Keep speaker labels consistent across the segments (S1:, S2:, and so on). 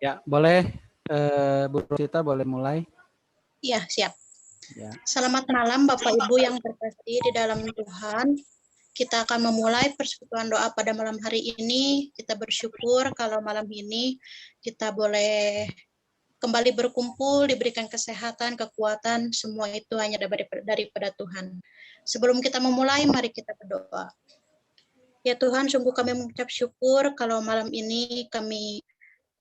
S1: Ya, boleh Bu Rosita boleh mulai.
S2: Iya, siap.
S1: Ya.
S2: Selamat malam Bapak Ibu yang terkasih di dalam Tuhan. Kita akan memulai persekutuan doa pada malam hari ini. Kita bersyukur kalau malam ini kita boleh kembali berkumpul, diberikan kesehatan, kekuatan, semua itu hanya daripada Tuhan. Sebelum kita memulai, mari kita berdoa. Ya Tuhan, sungguh kami mengucap syukur kalau malam ini kami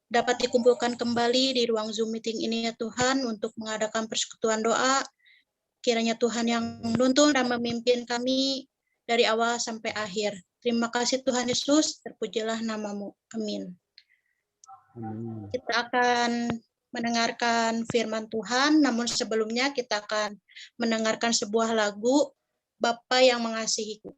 S2: dapat dikumpulkan kembali di ruang Zoom meeting ini ya Tuhan untuk mengadakan persekutuan doa. Kiranya Tuhan yang menuntun dan memimpin kami dari awal sampai akhir. Terima kasih Tuhan Yesus, terpujilah namamu. Amin. Kita akan mendengarkan firman Tuhan, namun sebelumnya kita akan mendengarkan sebuah lagu, Bapa yang Mengasihiku.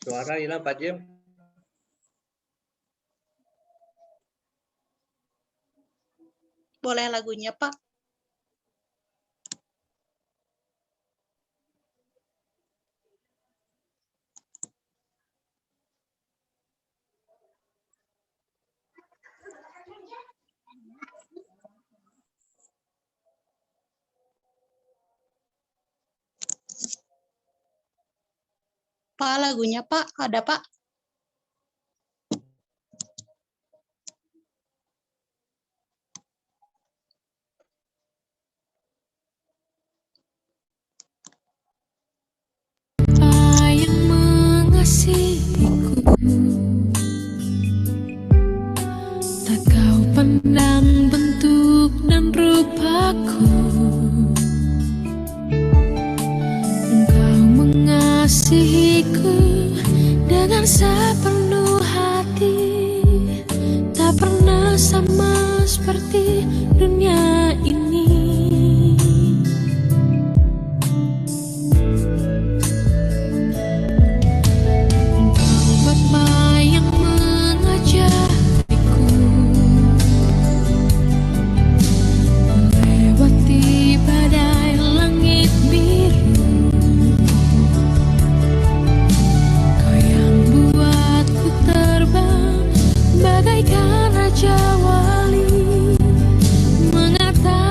S3: Suara hilang Pak Jim.
S2: Boleh lagunya Pak? Pak, lagunya Pak, ada Pak?
S4: Bapa yang mengasihiku, tak kau pandang bentuk dan rupaku. Engkau mengasihiku dengan sepenuh hati, tak pernah sama seperti dunia ini. Engkau Bapa yang mengajariku melewati badai langit biru. Kau yang buatku terbang bagaikan raja wali, mengatakan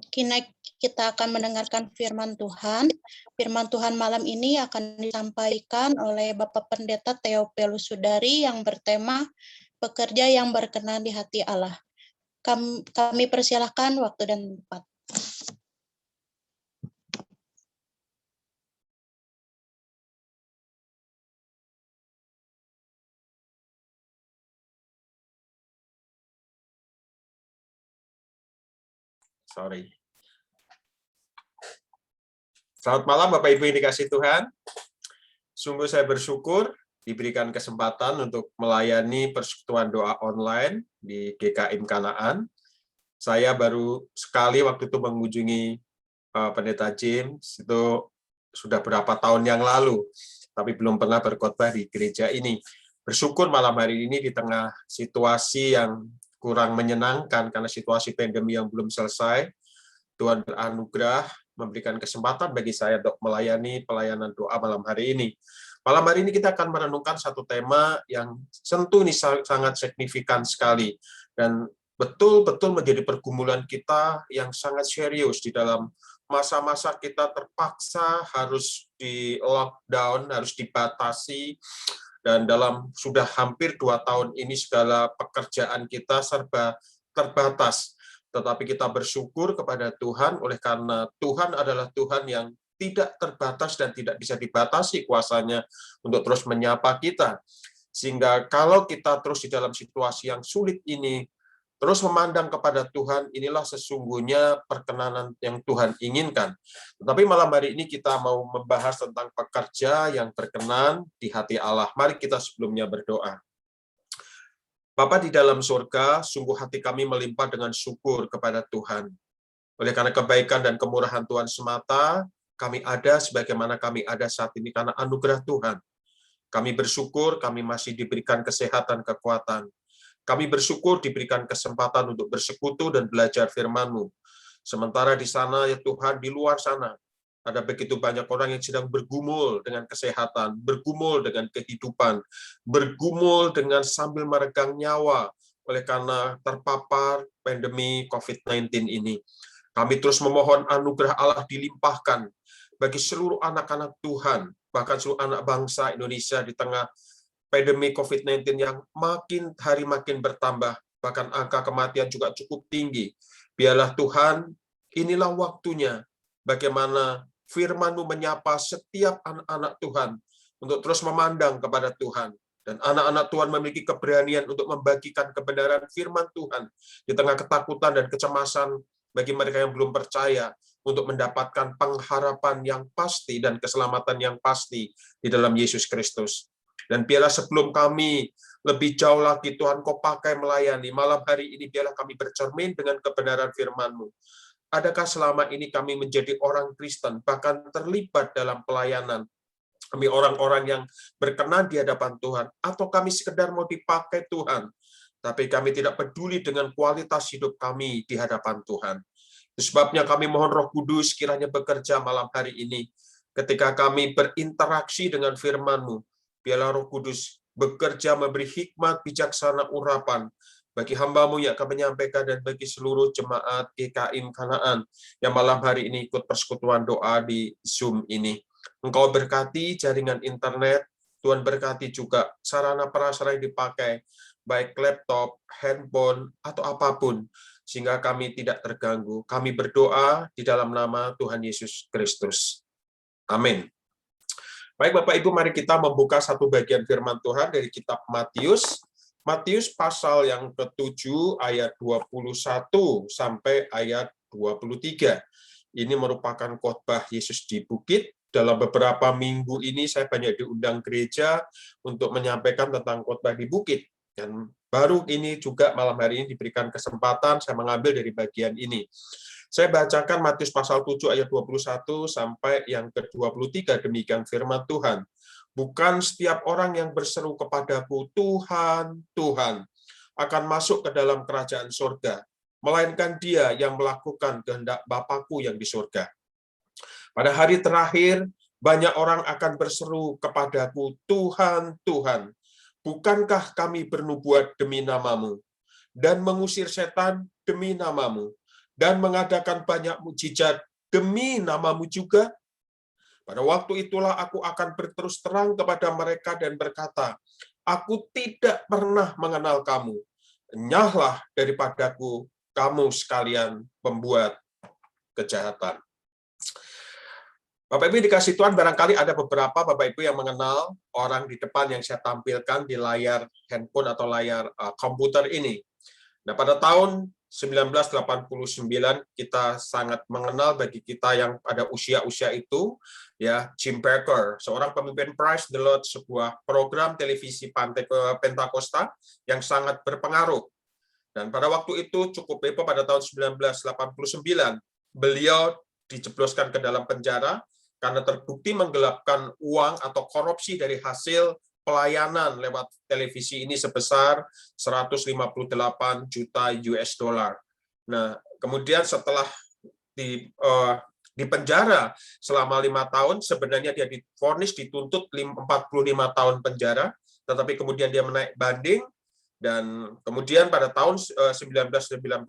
S2: Kini kita akan mendengarkan firman Tuhan. Firman Tuhan malam ini akan disampaikan oleh Bapak Pendeta Theophilus Sudari yang bertema Pekerja yang berkenan di hati Allah. Kami persilahkan waktu dan tempat.
S3: Selamat malam Bapak Ibu yang dikasihi Tuhan. Sungguh saya bersyukur diberikan kesempatan untuk melayani persekutuan doa online di GKIM Kanaan. Saya baru sekali waktu itu mengunjungi Pendeta James, itu sudah berapa tahun yang lalu, tapi belum pernah berkhotbah di gereja ini. Bersyukur malam hari ini di tengah situasi yang kurang menyenangkan karena situasi pandemi yang belum selesai, Tuhan beranugerah memberikan kesempatan bagi saya untuk melayani pelayanan doa malam hari ini. Malam hari ini kita akan merenungkan satu tema yang tentu ini sangat signifikan sekali dan betul-betul menjadi pergumulan kita yang sangat serius di dalam masa-masa kita terpaksa harus di lockdown, harus dibatasi, dan dalam sudah hampir 2 tahun ini segala pekerjaan kita serba terbatas. Tetapi kita bersyukur kepada Tuhan oleh karena Tuhan adalah Tuhan yang tidak terbatas dan tidak bisa dibatasi kuasanya untuk terus menyapa kita. Sehingga kalau kita terus di dalam situasi yang sulit ini, terus memandang kepada Tuhan, inilah sesungguhnya perkenanan yang Tuhan inginkan. Tetapi malam hari ini kita mau membahas tentang pekerja yang berkenan di hati Allah. Mari kita sebelumnya berdoa. Bapa di dalam surga, sungguh hati kami melimpah dengan syukur kepada Tuhan. Oleh karena kebaikan dan kemurahan Tuhan semata, kami ada sebagaimana kami ada saat ini karena anugerah Tuhan. Kami bersyukur kami masih diberikan kesehatan, kekuatan. Kami bersyukur diberikan kesempatan untuk bersekutu dan belajar firman-Mu. Sementara di sana, ya Tuhan, di luar sana, ada begitu banyak orang yang sedang bergumul dengan kesehatan, bergumul dengan kehidupan, bergumul dengan sambil meregang nyawa oleh karena terpapar pandemi COVID-19 ini. Kami terus memohon anugerah Allah dilimpahkan bagi seluruh anak-anak Tuhan, bahkan seluruh anak bangsa Indonesia di tengah pandemi COVID-19 yang makin hari makin bertambah, bahkan angka kematian juga cukup tinggi. Biarlah Tuhan, inilah waktunya bagaimana firman-Mu menyapa setiap anak-anak Tuhan untuk terus memandang kepada Tuhan. Dan anak-anak Tuhan memiliki keberanian untuk membagikan kebenaran firman Tuhan di tengah ketakutan dan kecemasan bagi mereka yang belum percaya untuk mendapatkan pengharapan yang pasti dan keselamatan yang pasti di dalam Yesus Kristus. Dan biarlah sebelum kami lebih jauh lagi Tuhan Kau pakai melayani, malam hari ini biarlah kami bercermin dengan kebenaran firman-Mu. Adakah selama ini kami menjadi orang Kristen, bahkan terlibat dalam pelayanan, kami orang-orang yang berkenan di hadapan Tuhan, atau kami sekedar mau dipakai Tuhan, tapi kami tidak peduli dengan kualitas hidup kami di hadapan Tuhan. Itu sebabnya kami mohon Roh Kudus kiranya bekerja malam hari ini, ketika kami berinteraksi dengan firman-Mu, biarlah Roh Kudus bekerja memberi hikmat, bijaksana, urapan, bagi hamba-Mu yang akan menyampaikan dan bagi seluruh jemaat GKIM Kanaan yang malam hari ini ikut persekutuan doa di Zoom ini. Engkau berkati jaringan internet, Tuhan berkati juga sarana prasarana yang dipakai, baik laptop, handphone, atau apapun, sehingga kami tidak terganggu. Kami berdoa di dalam nama Tuhan Yesus Kristus. Amin. Baik Bapak Ibu, mari kita membuka satu bagian firman Tuhan dari kitab Matius. Matius pasal yang ke-7 ayat 21 sampai ayat 23. Ini merupakan khotbah Yesus di bukit. Dalam beberapa minggu ini saya banyak diundang gereja untuk menyampaikan tentang khotbah di bukit. Dan baru ini juga malam hari ini diberikan kesempatan saya mengambil dari bagian ini. Saya bacakan Matius pasal 7 ayat 21 sampai yang ke-23, demikian firman Tuhan. Bukan setiap orang yang berseru kepadaku, Tuhan, Tuhan, akan masuk ke dalam kerajaan surga, melainkan dia yang melakukan kehendak Bapa-Ku yang di surga. Pada hari terakhir, banyak orang akan berseru kepadaku, Tuhan, Tuhan, bukankah kami bernubuat demi nama-Mu, dan mengusir setan demi nama-Mu, dan mengadakan banyak mujizat demi nama-Mu juga. Pada waktu itulah aku akan berterus terang kepada mereka dan berkata, aku tidak pernah mengenal kamu. Enyahlah daripadaku, kamu sekalian pembuat kejahatan. Bapak Ibu dikasih Tuhan, barangkali ada beberapa Bapak Ibu yang mengenal orang di depan yang saya tampilkan di layar handphone atau layar komputer ini. Nah, pada tahun 1989 kita sangat mengenal bagi kita yang pada usia-usia itu, ya, Jim Bakker, seorang pemimpin Praise the Lord, sebuah program televisi Pentakosta yang sangat berpengaruh. Dan pada waktu itu cukup heboh pada tahun 1989, beliau dijebloskan ke dalam penjara karena terbukti menggelapkan uang atau korupsi dari hasil pelayanan lewat televisi ini sebesar 158 juta US dollar. Nah, kemudian setelah di penjara selama 5 tahun, sebenarnya dia divonis dituntut 45 tahun penjara, tetapi kemudian dia menaik banding, dan kemudian pada tahun 1994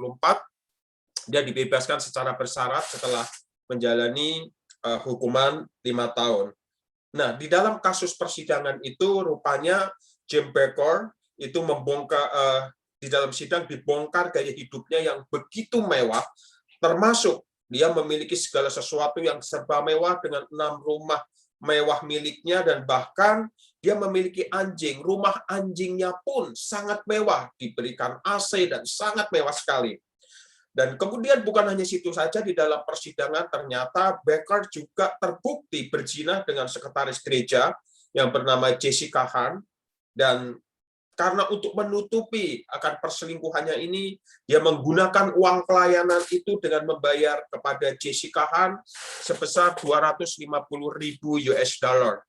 S3: dia dibebaskan secara bersyarat setelah menjalani hukuman 5 tahun. Nah, di dalam kasus persidangan itu rupanya Jim Bakker itu membongkar, di dalam sidang dibongkar gaya hidupnya yang begitu mewah, termasuk dia memiliki segala sesuatu yang serba mewah dengan 6 rumah mewah miliknya, dan bahkan dia memiliki anjing. Rumah anjingnya pun sangat mewah, diberikan AC dan sangat mewah sekali. Dan kemudian bukan hanya situ saja, di dalam persidangan ternyata Bakker juga terbukti berzina dengan sekretaris gereja yang bernama Jessica Hahn, dan karena untuk menutupi akan perselingkuhannya ini, dia menggunakan uang pelayanan itu dengan membayar kepada Jessica Hahn sebesar 250.000 US dollar.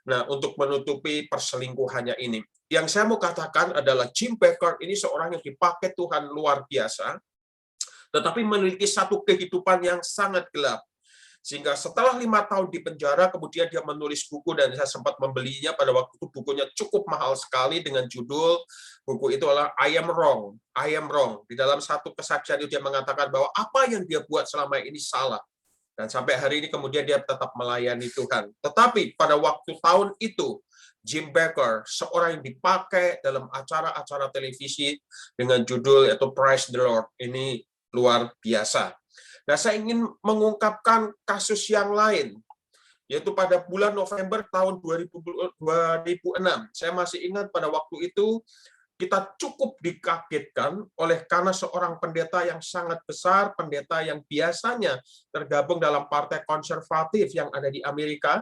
S3: Nah, untuk menutupi perselingkuhannya ini. Yang saya mau katakan adalah Jim Bakker ini seorang yang dipakai Tuhan luar biasa, tetapi memiliki satu kehidupan yang sangat gelap. Sehingga setelah 5 tahun di penjara, kemudian dia menulis buku, dan saya sempat membelinya pada waktu itu. Bukunya cukup mahal sekali dengan judul, buku itu adalah I Am Wrong, I Am Wrong. Di dalam satu kesaksian itu dia mengatakan bahwa apa yang dia buat selama ini salah. Dan sampai hari ini kemudian dia tetap melayani Tuhan. Tetapi pada waktu tahun itu, Jim Bakker, seorang yang dipakai dalam acara-acara televisi dengan judul yaitu Praise the Lord, ini luar biasa. Nah, saya ingin mengungkapkan kasus yang lain, yaitu pada bulan November tahun 2006. Saya masih ingat pada waktu itu kita cukup dikagetkan karena seorang pendeta yang sangat besar, pendeta yang biasanya tergabung dalam partai konservatif yang ada di Amerika,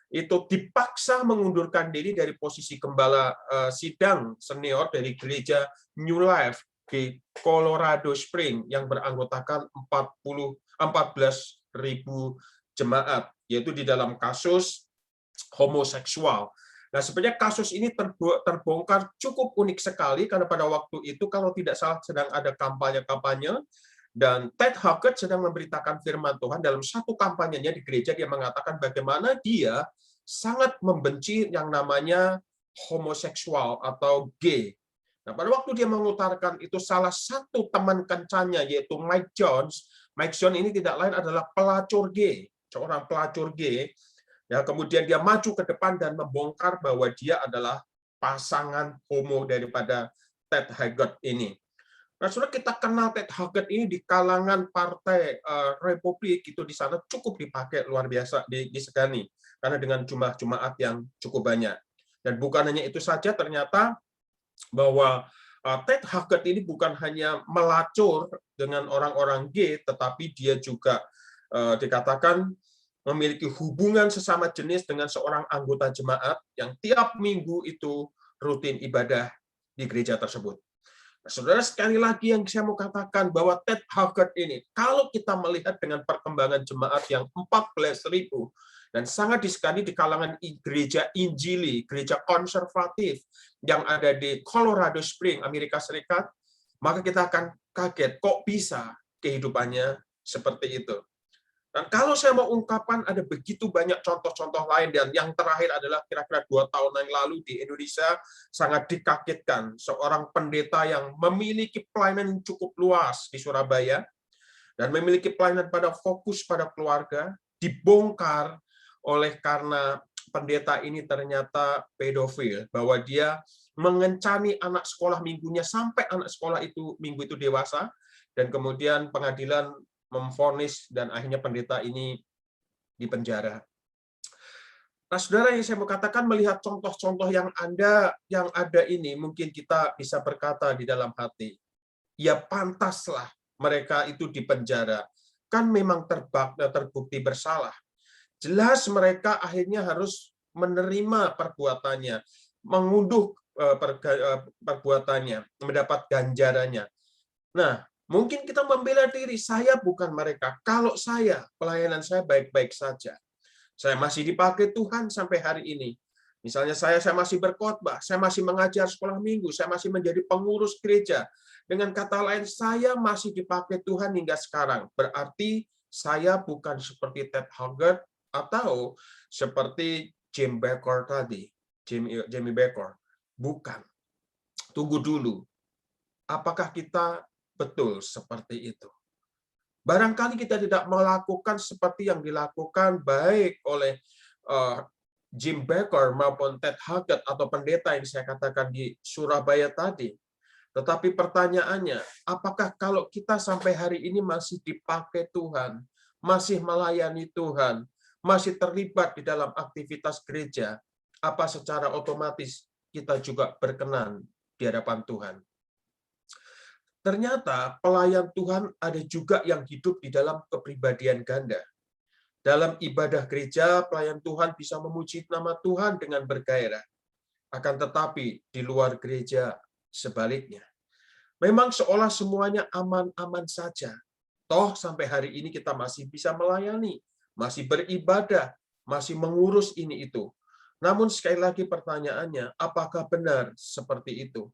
S3: itu dipaksa mengundurkan diri dari posisi gembala sidang senior dari gereja New Life di Colorado Springs yang beranggotakan 14.000 jemaat, yaitu di dalam kasus homoseksual. Nah, sebenarnya kasus ini terbongkar cukup unik sekali karena pada waktu itu kalau tidak salah sedang ada kampanye-kampanye, dan Ted Haggard sedang memberitakan firman Tuhan. Dalam satu kampanyenya di gereja, dia mengatakan bagaimana dia sangat membenci yang namanya homoseksual atau gay. Nah, pada waktu dia mengutarakan itu, salah satu teman kencannya yaitu Mike Jones. Mike Jones ini tidak lain adalah pelacur gay, seorang pelacur gay. Ya, kemudian dia maju ke depan dan membongkar bahwa dia adalah pasangan homo daripada Ted Haggard ini. Nah, saudara, kita kenal Ted Haggard ini di kalangan partai Republik, itu di sana cukup dipakai luar biasa, disegani karena dengan jumlah jemaat yang cukup banyak. Dan bukan hanya itu saja, ternyata bahwa Ted Haggard ini bukan hanya melacur dengan orang-orang gay, tetapi dia juga dikatakan memiliki hubungan sesama jenis dengan seorang anggota jemaat yang tiap minggu itu rutin ibadah di gereja tersebut. Nah, saudara, sekali lagi yang saya mau katakan bahwa Ted Haggard ini, kalau kita melihat dengan perkembangan jemaat yang 14.000 dan sangat disegani di kalangan gereja Injili, gereja konservatif yang ada di Colorado Springs, Amerika Serikat, maka kita akan kaget kok bisa kehidupannya seperti itu. Dan kalau saya mau ungkapkan, ada begitu banyak contoh-contoh lain, dan yang terakhir adalah kira-kira 2 tahun yang lalu di Indonesia sangat dikagetkan seorang pendeta yang memiliki pelayanan yang cukup luas di Surabaya. dan memiliki pelayanan pada fokus pada keluarga, dibongkar oleh karena pendeta ini ternyata pedofil, bahwa dia mengencani anak sekolah minggunya sampai anak sekolah itu minggu itu dewasa, dan kemudian pengadilan memvonis dan akhirnya pendeta ini dipenjara. Nah, saudara, yang saya mau katakan, melihat contoh-contoh yang ada ini, mungkin kita bisa berkata di dalam hati, ya pantaslah mereka itu dipenjara. Kan memang terbukti bersalah. Jelas mereka akhirnya harus menerima perbuatannya, mengunduh perbuatannya, mendapat ganjarannya. Nah, mungkin kita membela diri, saya bukan mereka. Kalau saya, pelayanan saya baik-baik saja. Saya masih dipakai Tuhan sampai hari ini. Misalnya saya masih berkhotbah, saya masih mengajar sekolah minggu, saya masih menjadi pengurus gereja. Dengan kata lain, saya masih dipakai Tuhan hingga sekarang. Berarti saya bukan seperti Ted Haggard atau seperti Jim Bakker tadi. Jamie Bakker. Bukan. Tunggu dulu. Apakah kita betul seperti itu? Barangkali kita tidak melakukan seperti yang dilakukan baik oleh Jim Bakker maupun Ted Haggard atau pendeta yang saya katakan di Surabaya tadi. Tetapi pertanyaannya, apakah kalau kita sampai hari ini masih dipakai Tuhan, masih melayani Tuhan, masih terlibat di dalam aktivitas gereja, apa secara otomatis kita juga berkenan di hadapan Tuhan? Ternyata pelayan Tuhan ada juga yang hidup di dalam kepribadian ganda. Dalam ibadah gereja, pelayan Tuhan bisa memuji nama Tuhan dengan bergairah. Akan tetapi di luar gereja sebaliknya. Memang seolah semuanya aman-aman saja. Toh sampai hari ini kita masih bisa melayani, masih beribadah, masih mengurus ini itu. Namun sekali lagi pertanyaannya, apakah benar seperti itu?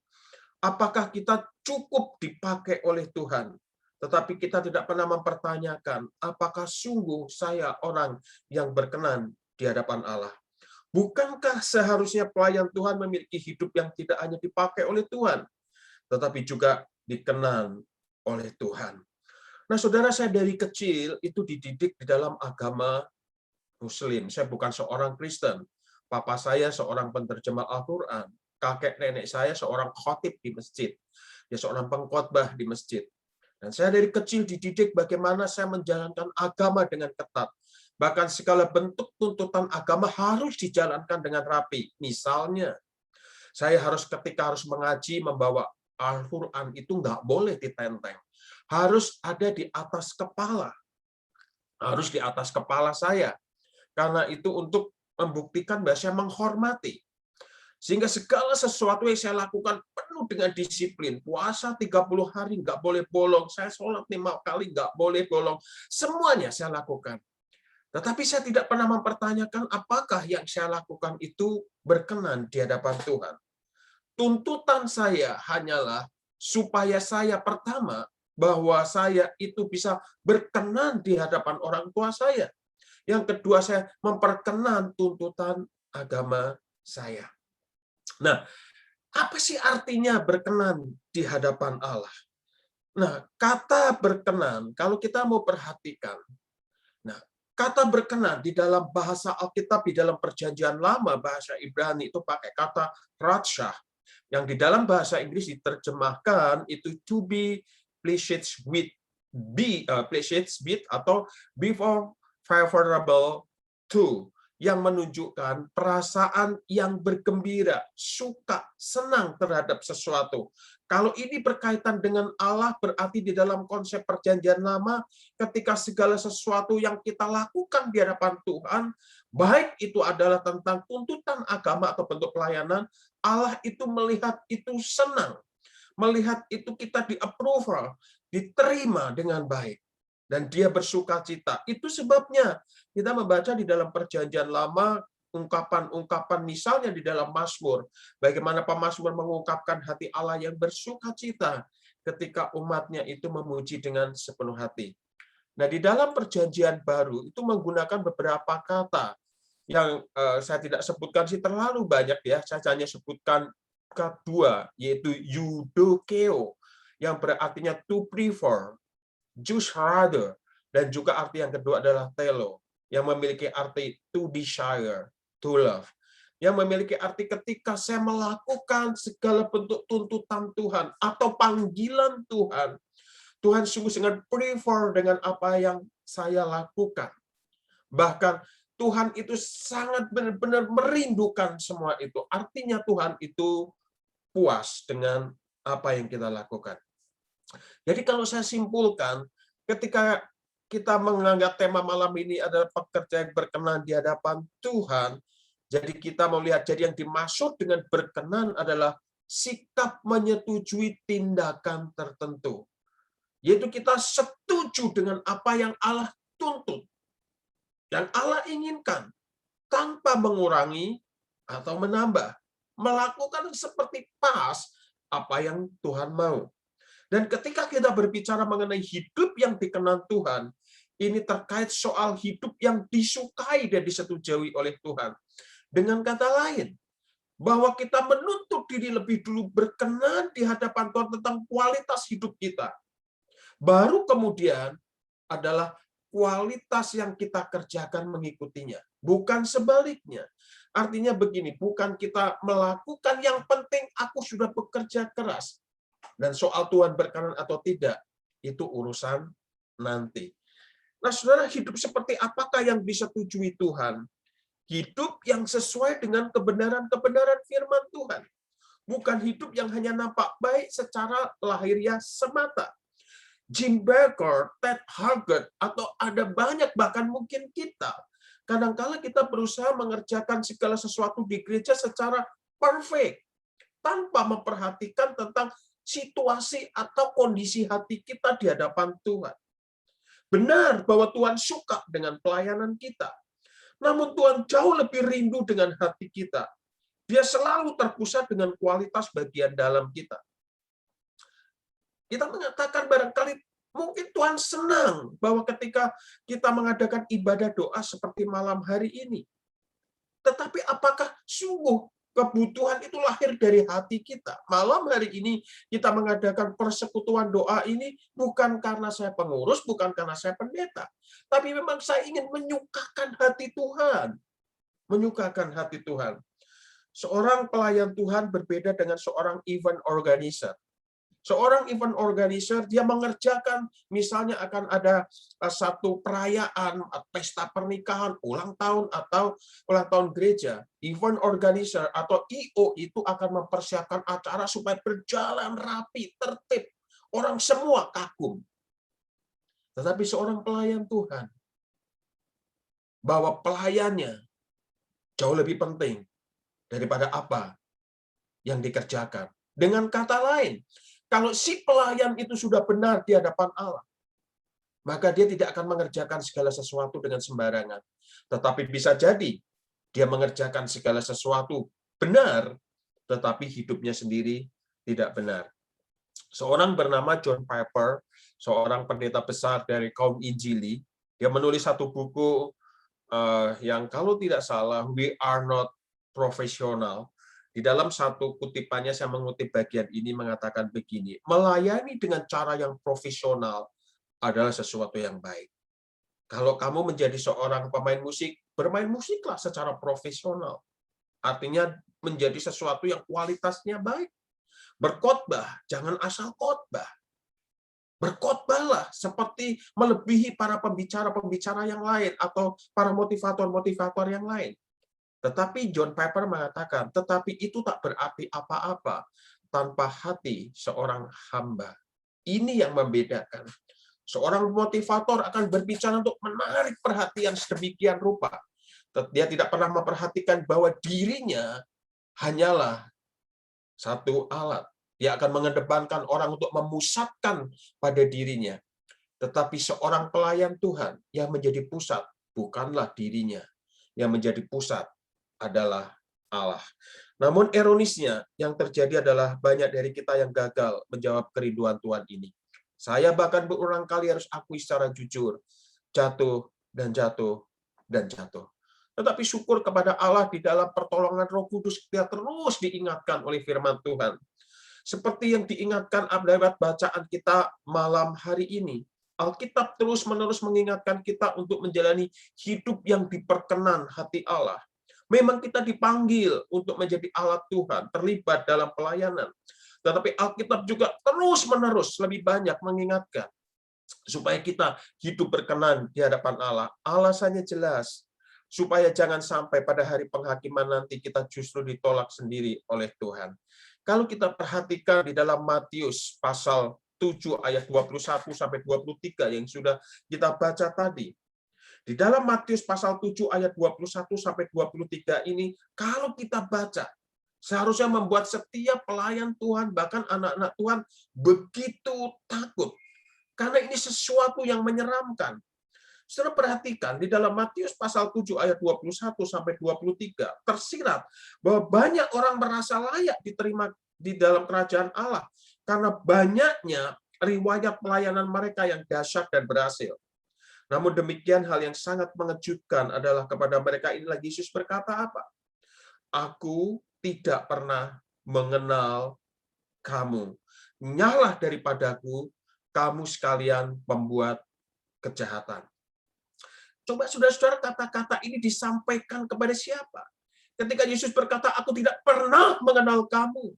S3: Apakah kita cukup dipakai oleh Tuhan, tetapi kita tidak pernah mempertanyakan, apakah sungguh saya orang yang berkenan di hadapan Allah? Bukankah seharusnya pelayan Tuhan memiliki hidup yang tidak hanya dipakai oleh Tuhan, tetapi juga dikenan oleh Tuhan? Nah, saudara, saya dari kecil itu dididik di dalam agama Muslim. Saya bukan seorang Kristen. Papa saya seorang penerjemah Al-Quran. Kakek nenek saya seorang khatib di masjid. Dia seorang pengkhotbah di masjid. Dan saya dari kecil dididik bagaimana saya menjalankan agama dengan ketat. Bahkan segala bentuk tuntutan agama harus dijalankan dengan rapi. Misalnya, saya ketika harus mengaji, membawa Al-Quran itu nggak boleh ditenteng. Harus ada di atas kepala. Harus di atas kepala saya. Karena itu untuk membuktikan bahwa saya menghormati. Sehingga segala sesuatu yang saya lakukan penuh dengan disiplin. Puasa 30 hari nggak boleh bolong. Saya sholat 5 kali nggak boleh bolong. Semuanya saya lakukan. Tetapi saya tidak pernah mempertanyakan apakah yang saya lakukan itu berkenan di hadapan Tuhan. Tuntutan saya hanyalah supaya saya pertama, bahwa saya itu bisa berkenan di hadapan orang tua saya. Yang kedua, saya memperkenan tuntutan agama saya. Nah, apa sih artinya berkenan di hadapan Allah? Nah, kata berkenan, kalau kita mau perhatikan, nah, kata berkenan di dalam bahasa Alkitab, di dalam Perjanjian Lama, bahasa Ibrani itu pakai kata ratshah, yang di dalam bahasa Inggris diterjemahkan itu to be pleased with, atau before favorable to, yang menunjukkan perasaan yang bergembira, suka, senang terhadap sesuatu. Kalau ini berkaitan dengan Allah, berarti di dalam konsep Perjanjian Lama, ketika segala sesuatu yang kita lakukan di hadapan Tuhan, baik itu adalah tentang tuntutan agama atau bentuk pelayanan, Allah itu melihat itu senang. Melihat itu kita di-approval, diterima dengan baik. Dan dia bersuka cita. Itu sebabnya kita membaca di dalam Perjanjian Lama ungkapan-ungkapan misalnya di dalam Mazmur. Bagaimana pemazmur mengungkapkan hati Allah yang bersuka cita ketika umatnya itu memuji dengan sepenuh hati. Nah, di dalam Perjanjian Baru itu menggunakan beberapa kata yang saya tidak sebutkan sih terlalu banyak ya. Saya hanya sebutkan kedua, yaitu eudokeo, yang berartinya to prefer, Jushrader, dan juga arti yang kedua adalah telo, yang memiliki arti to desire, to love, yang memiliki arti ketika saya melakukan segala bentuk tuntutan Tuhan atau panggilan Tuhan, Tuhan sungguh sangat prefer dengan apa yang saya lakukan. Bahkan Tuhan itu sangat benar-benar merindukan semua itu. Artinya Tuhan itu puas dengan apa yang kita lakukan. Jadi kalau saya simpulkan, ketika kita menganggap tema malam ini adalah pekerja yang berkenan di hadapan Tuhan, jadi kita melihat, jadi yang dimaksud dengan berkenan adalah sikap menyetujui tindakan tertentu. Yaitu kita setuju dengan apa yang Allah tuntut, yang Allah inginkan, tanpa mengurangi atau menambah. Melakukan seperti pas apa yang Tuhan mau. Dan ketika kita berbicara mengenai hidup yang dikenan Tuhan, ini terkait soal hidup yang disukai dan disetujui oleh Tuhan. Dengan kata lain, bahwa kita menuntut diri lebih dulu berkenan di hadapan Tuhan tentang kualitas hidup kita. Baru kemudian adalah kualitas yang kita kerjakan mengikutinya. Bukan sebaliknya. Artinya begini, bukan kita melakukan yang penting aku sudah bekerja keras. Dan soal Tuhan berkenan atau tidak, itu urusan nanti. Nah, saudara, hidup seperti apakah yang disetujui Tuhan? Hidup yang sesuai dengan kebenaran-kebenaran firman Tuhan. Bukan hidup yang hanya nampak baik secara lahiriah semata. Jim Baker, Ted Haggard, atau ada banyak, bahkan mungkin kita, kadang-kala kita berusaha mengerjakan segala sesuatu di gereja secara perfect, tanpa memperhatikan tentang situasi atau kondisi hati kita di hadapan Tuhan. Benar bahwa Tuhan suka dengan pelayanan kita, namun Tuhan jauh lebih rindu dengan hati kita. Dia selalu terpusat dengan kualitas bagian dalam kita. Kita mengatakan barangkali mungkin Tuhan senang bahwa ketika kita mengadakan ibadah doa seperti malam hari ini. Tetapi apakah sungguh kebutuhan itu lahir dari hati kita? Malam hari ini kita mengadakan persekutuan doa ini bukan karena saya pengurus, bukan karena saya pendeta. Tapi memang saya ingin menyukakan hati Tuhan. Menyukakan hati Tuhan. Seorang pelayan Tuhan berbeda dengan seorang event organizer. Seorang event organizer, dia mengerjakan, misalnya akan ada satu perayaan, pesta pernikahan, ulang tahun, atau ulang tahun gereja. Event organizer atau IO itu akan mempersiapkan acara supaya berjalan rapi, tertib. Orang semua kagum. Tetapi seorang pelayan Tuhan, bahwa pelayannya jauh lebih penting daripada apa yang dikerjakan. Dengan kata lain, kalau si pelayan itu sudah benar di hadapan Allah, maka dia tidak akan mengerjakan segala sesuatu dengan sembarangan. Tetapi bisa jadi dia mengerjakan segala sesuatu benar, tetapi hidupnya sendiri tidak benar. Seorang bernama John Piper, seorang pendeta besar dari kaum Injili, dia menulis satu buku yang kalau tidak salah, We Are Not Professional. Di dalam satu kutipannya, saya mengutip bagian ini, mengatakan begini, melayani dengan cara yang profesional adalah sesuatu yang baik. Kalau kamu menjadi seorang pemain musik, bermain musiklah secara profesional. Artinya menjadi sesuatu yang kualitasnya baik. Berkhotbah, jangan asal khotbah. Berkhotbahlah seperti melebihi para pembicara-pembicara yang lain atau para motivator-motivator yang lain. Tetapi John Piper mengatakan, tetapi itu tak berarti apa-apa tanpa hati seorang hamba. Ini yang membedakan. Seorang motivator akan berbicara untuk menarik perhatian sedemikian rupa. Dia tidak pernah memperhatikan bahwa dirinya hanyalah satu alat. Dia akan mengedepankan orang untuk memusatkan pada dirinya. Tetapi seorang pelayan Tuhan yang menjadi pusat bukanlah dirinya. Yang menjadi pusat adalah Allah. Namun ironisnya yang terjadi adalah banyak dari kita yang gagal menjawab kerinduan Tuhan ini. Saya bahkan berulang kali harus akui secara jujur, jatuh dan jatuh dan jatuh. Tetapi syukur kepada Allah di dalam pertolongan Roh Kudus kita terus diingatkan oleh firman Tuhan. Seperti yang diingatkan lewat bacaan kita malam hari ini. Alkitab terus-menerus mengingatkan kita untuk menjalani hidup yang diperkenan hati Allah. Memang kita dipanggil untuk menjadi alat Tuhan, terlibat dalam pelayanan. Tetapi Alkitab juga terus-menerus lebih banyak mengingatkan supaya kita hidup berkenan di hadapan Allah. Alasannya jelas, supaya jangan sampai pada hari penghakiman nanti kita justru ditolak sendiri oleh Tuhan. Kalau kita perhatikan di dalam Matius pasal 7 ayat 21 sampai 23 yang sudah kita baca tadi. Di dalam Matius pasal 7 ayat 21 sampai 23 ini, kalau kita baca, seharusnya membuat setiap pelayan Tuhan, bahkan anak-anak Tuhan, begitu takut. Karena ini sesuatu yang menyeramkan. Saudara perhatikan, di dalam Matius pasal 7 ayat 21 sampai 23, tersirat bahwa banyak orang merasa layak diterima di dalam kerajaan Allah, karena banyaknya riwayat pelayanan mereka yang dahsyat dan berhasil. Namun demikian, hal yang sangat mengejutkan adalah kepada mereka inilah Yesus berkata apa? Aku tidak pernah mengenal kamu. Nyahlah daripadaku, kamu sekalian pembuat kejahatan. Coba saudara-saudara, kata-kata ini disampaikan kepada siapa? Ketika Yesus berkata, aku tidak pernah mengenal kamu.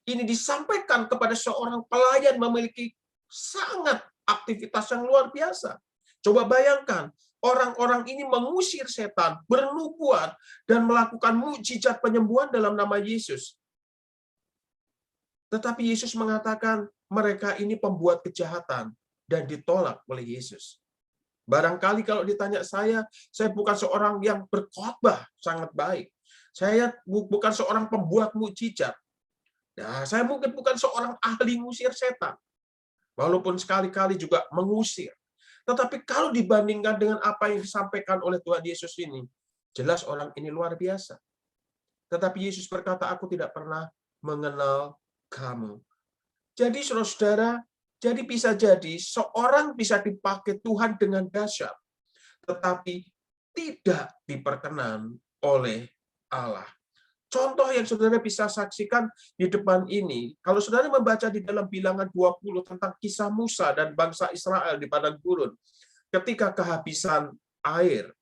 S3: Ini disampaikan kepada seorang pelayan memiliki sangat aktivitas yang luar biasa. Coba bayangkan, orang-orang ini mengusir setan, bernubuat, dan melakukan mukjizat penyembuhan dalam nama Yesus. Tetapi Yesus mengatakan mereka ini pembuat kejahatan dan ditolak oleh Yesus. Barangkali kalau ditanya saya bukan seorang yang berkhotbah sangat baik. Saya bukan seorang pembuat mukjizat. Nah, saya mungkin bukan seorang ahli ngusir setan. Walaupun sekali-kali juga mengusir. Tetapi kalau dibandingkan dengan apa yang disampaikan oleh Tuhan Yesus ini, jelas orang ini luar biasa. Tetapi Yesus berkata, aku tidak pernah mengenal kamu. Jadi saudara-saudara, jadi bisa jadi seorang bisa dipakai Tuhan dengan dahsyat, tetapi tidak diperkenan oleh Allah. Contoh yang saudara bisa saksikan di depan ini, kalau saudara membaca di dalam Bilangan 20 tentang kisah Musa dan bangsa Israel di padang gurun, ketika kehabisan air,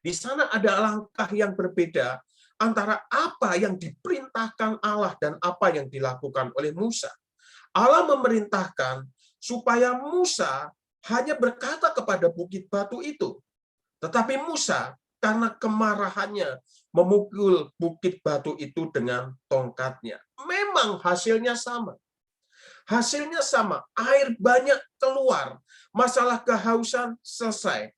S3: di sana ada langkah yang berbeda antara apa yang diperintahkan Allah dan apa yang dilakukan oleh Musa. Allah memerintahkan supaya Musa hanya berkata kepada bukit batu itu. Tetapi Musa, karena kemarahannya, memukul bukit batu itu dengan tongkatnya. Memang hasilnya sama. Hasilnya sama, air banyak keluar, masalah kehausan selesai.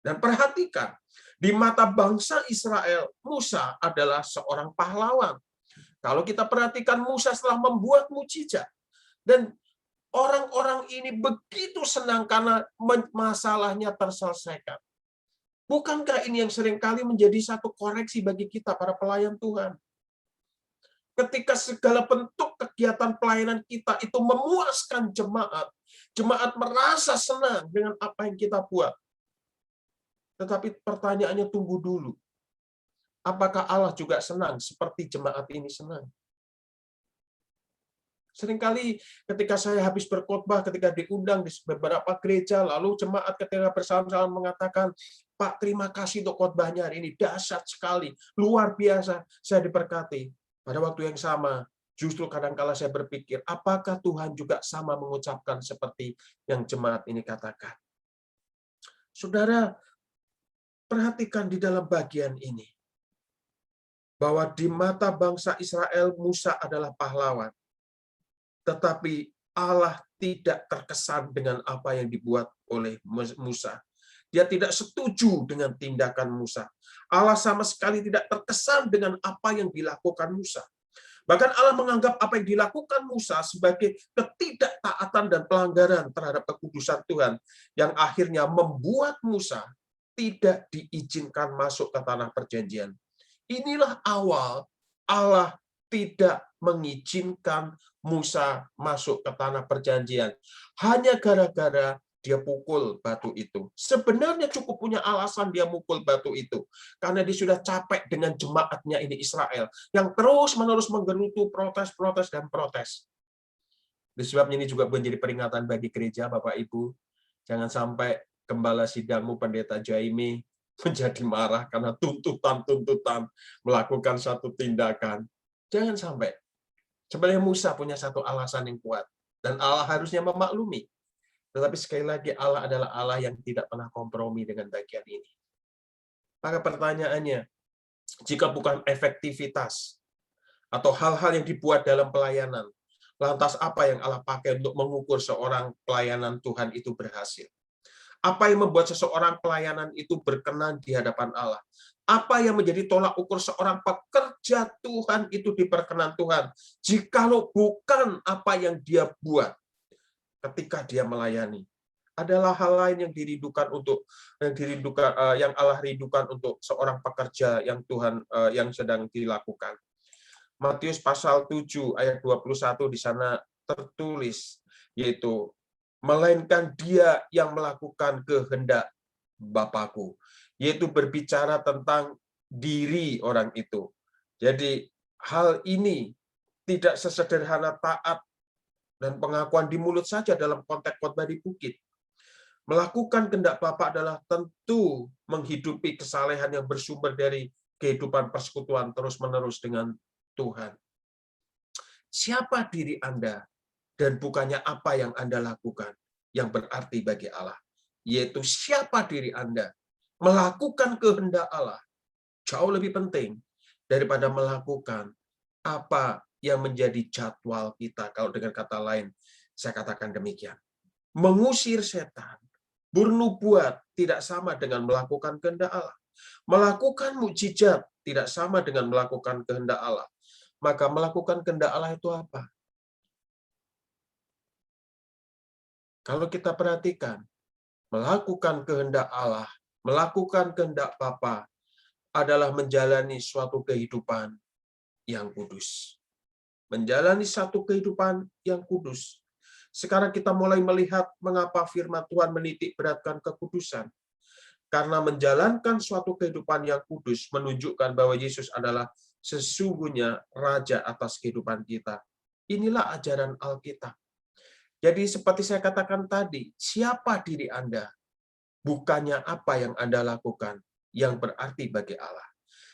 S3: Dan perhatikan, di mata bangsa Israel, Musa adalah seorang pahlawan. Kalau kita perhatikan Musa setelah membuat mukjizat, dan orang-orang ini begitu senang karena masalahnya terselesaikan. Bukankah ini yang seringkali menjadi satu koreksi bagi kita, para pelayan Tuhan? Ketika segala bentuk kegiatan pelayanan kita itu memuaskan jemaat, jemaat merasa senang dengan apa yang kita buat. Tetapi pertanyaannya tunggu dulu. Apakah Allah juga senang seperti jemaat ini senang? Seringkali ketika saya habis berkhotbah, ketika diundang di beberapa gereja, lalu jemaat ketika bersama-sama mengatakan, Pak, terima kasih untuk khotbahnya hari ini, dahsyat sekali, luar biasa, saya diberkati. Pada waktu yang sama, justru kadang-kala saya berpikir, apakah Tuhan juga sama mengucapkan seperti yang jemaat ini katakan? Saudara, perhatikan di dalam bagian ini, bahwa di mata bangsa Israel, Musa adalah pahlawan. Tetapi Allah tidak terkesan dengan apa yang dibuat oleh Musa. Dia tidak setuju dengan tindakan Musa. Allah sama sekali tidak terkesan dengan apa yang dilakukan Musa. Bahkan Allah menganggap apa yang dilakukan Musa sebagai ketidaktaatan dan pelanggaran terhadap kekudusan Tuhan, yang akhirnya membuat Musa tidak diizinkan masuk ke tanah perjanjian. Inilah awal Allah tidak mengizinkan Musa masuk ke tanah perjanjian. Hanya gara-gara dia pukul batu itu. Sebenarnya cukup punya alasan dia mukul batu itu. Karena dia sudah capek dengan jemaatnya ini Israel. Yang terus-menerus menggerutu protes, dan protes. Sebabnya ini juga menjadi peringatan bagi gereja, Bapak Ibu. Jangan sampai gembala sidangmu Pendeta Jaime menjadi marah karena tuntutan-tuntutan melakukan satu tindakan. Jangan sampai. Sebenarnya Musa punya satu alasan yang kuat. Dan Allah harusnya memaklumi. Tetapi sekali lagi Allah adalah Allah yang tidak pernah kompromi dengan bagian ini. Maka pertanyaannya, jika bukan efektivitas atau hal-hal yang dibuat dalam pelayanan, lantas apa yang Allah pakai untuk mengukur seorang pelayanan Tuhan itu berhasil? Apa yang membuat seseorang pelayanan itu berkenan di hadapan Allah? Apa yang menjadi tolak ukur seorang pekerja Tuhan itu diperkenan Tuhan? Jikalau bukan apa yang dia buat ketika dia melayani, adalah hal lain yang dirindukan yang Allah rindukan untuk seorang pekerja yang Tuhan yang sedang dilakukan. Matius pasal 7 ayat 21 di sana tertulis, yaitu melainkan dia yang melakukan kehendak Bapakku, yaitu berbicara tentang diri orang itu. Jadi hal ini tidak sesederhana taat dan pengakuan di mulut saja dalam konteks khotbah di bukit. Melakukan kehendak Bapa adalah tentu menghidupi kesalehan yang bersumber dari kehidupan persekutuan terus-menerus dengan Tuhan. Siapa diri Anda dan bukannya apa yang Anda lakukan yang berarti bagi Allah, yaitu siapa diri Anda. Melakukan kehendak Allah jauh lebih penting daripada melakukan apa yang menjadi jadwal kita. Kalau dengan kata lain, saya katakan demikian. Mengusir setan, bernubuat tidak sama dengan melakukan kehendak Allah. Melakukan mukjizat tidak sama dengan melakukan kehendak Allah. Maka melakukan kehendak Allah itu apa? Kalau kita perhatikan, melakukan kehendak Allah, melakukan kehendak Bapa adalah menjalani suatu kehidupan yang kudus. Menjalani satu kehidupan yang kudus. Sekarang kita mulai melihat mengapa firman Tuhan menitik beratkan kekudusan. Karena menjalankan suatu kehidupan yang kudus menunjukkan bahwa Yesus adalah sesungguhnya Raja atas kehidupan kita. Inilah ajaran Alkitab. Jadi seperti saya katakan tadi, siapa diri Anda? Bukannya apa yang Anda lakukan yang berarti bagi Allah.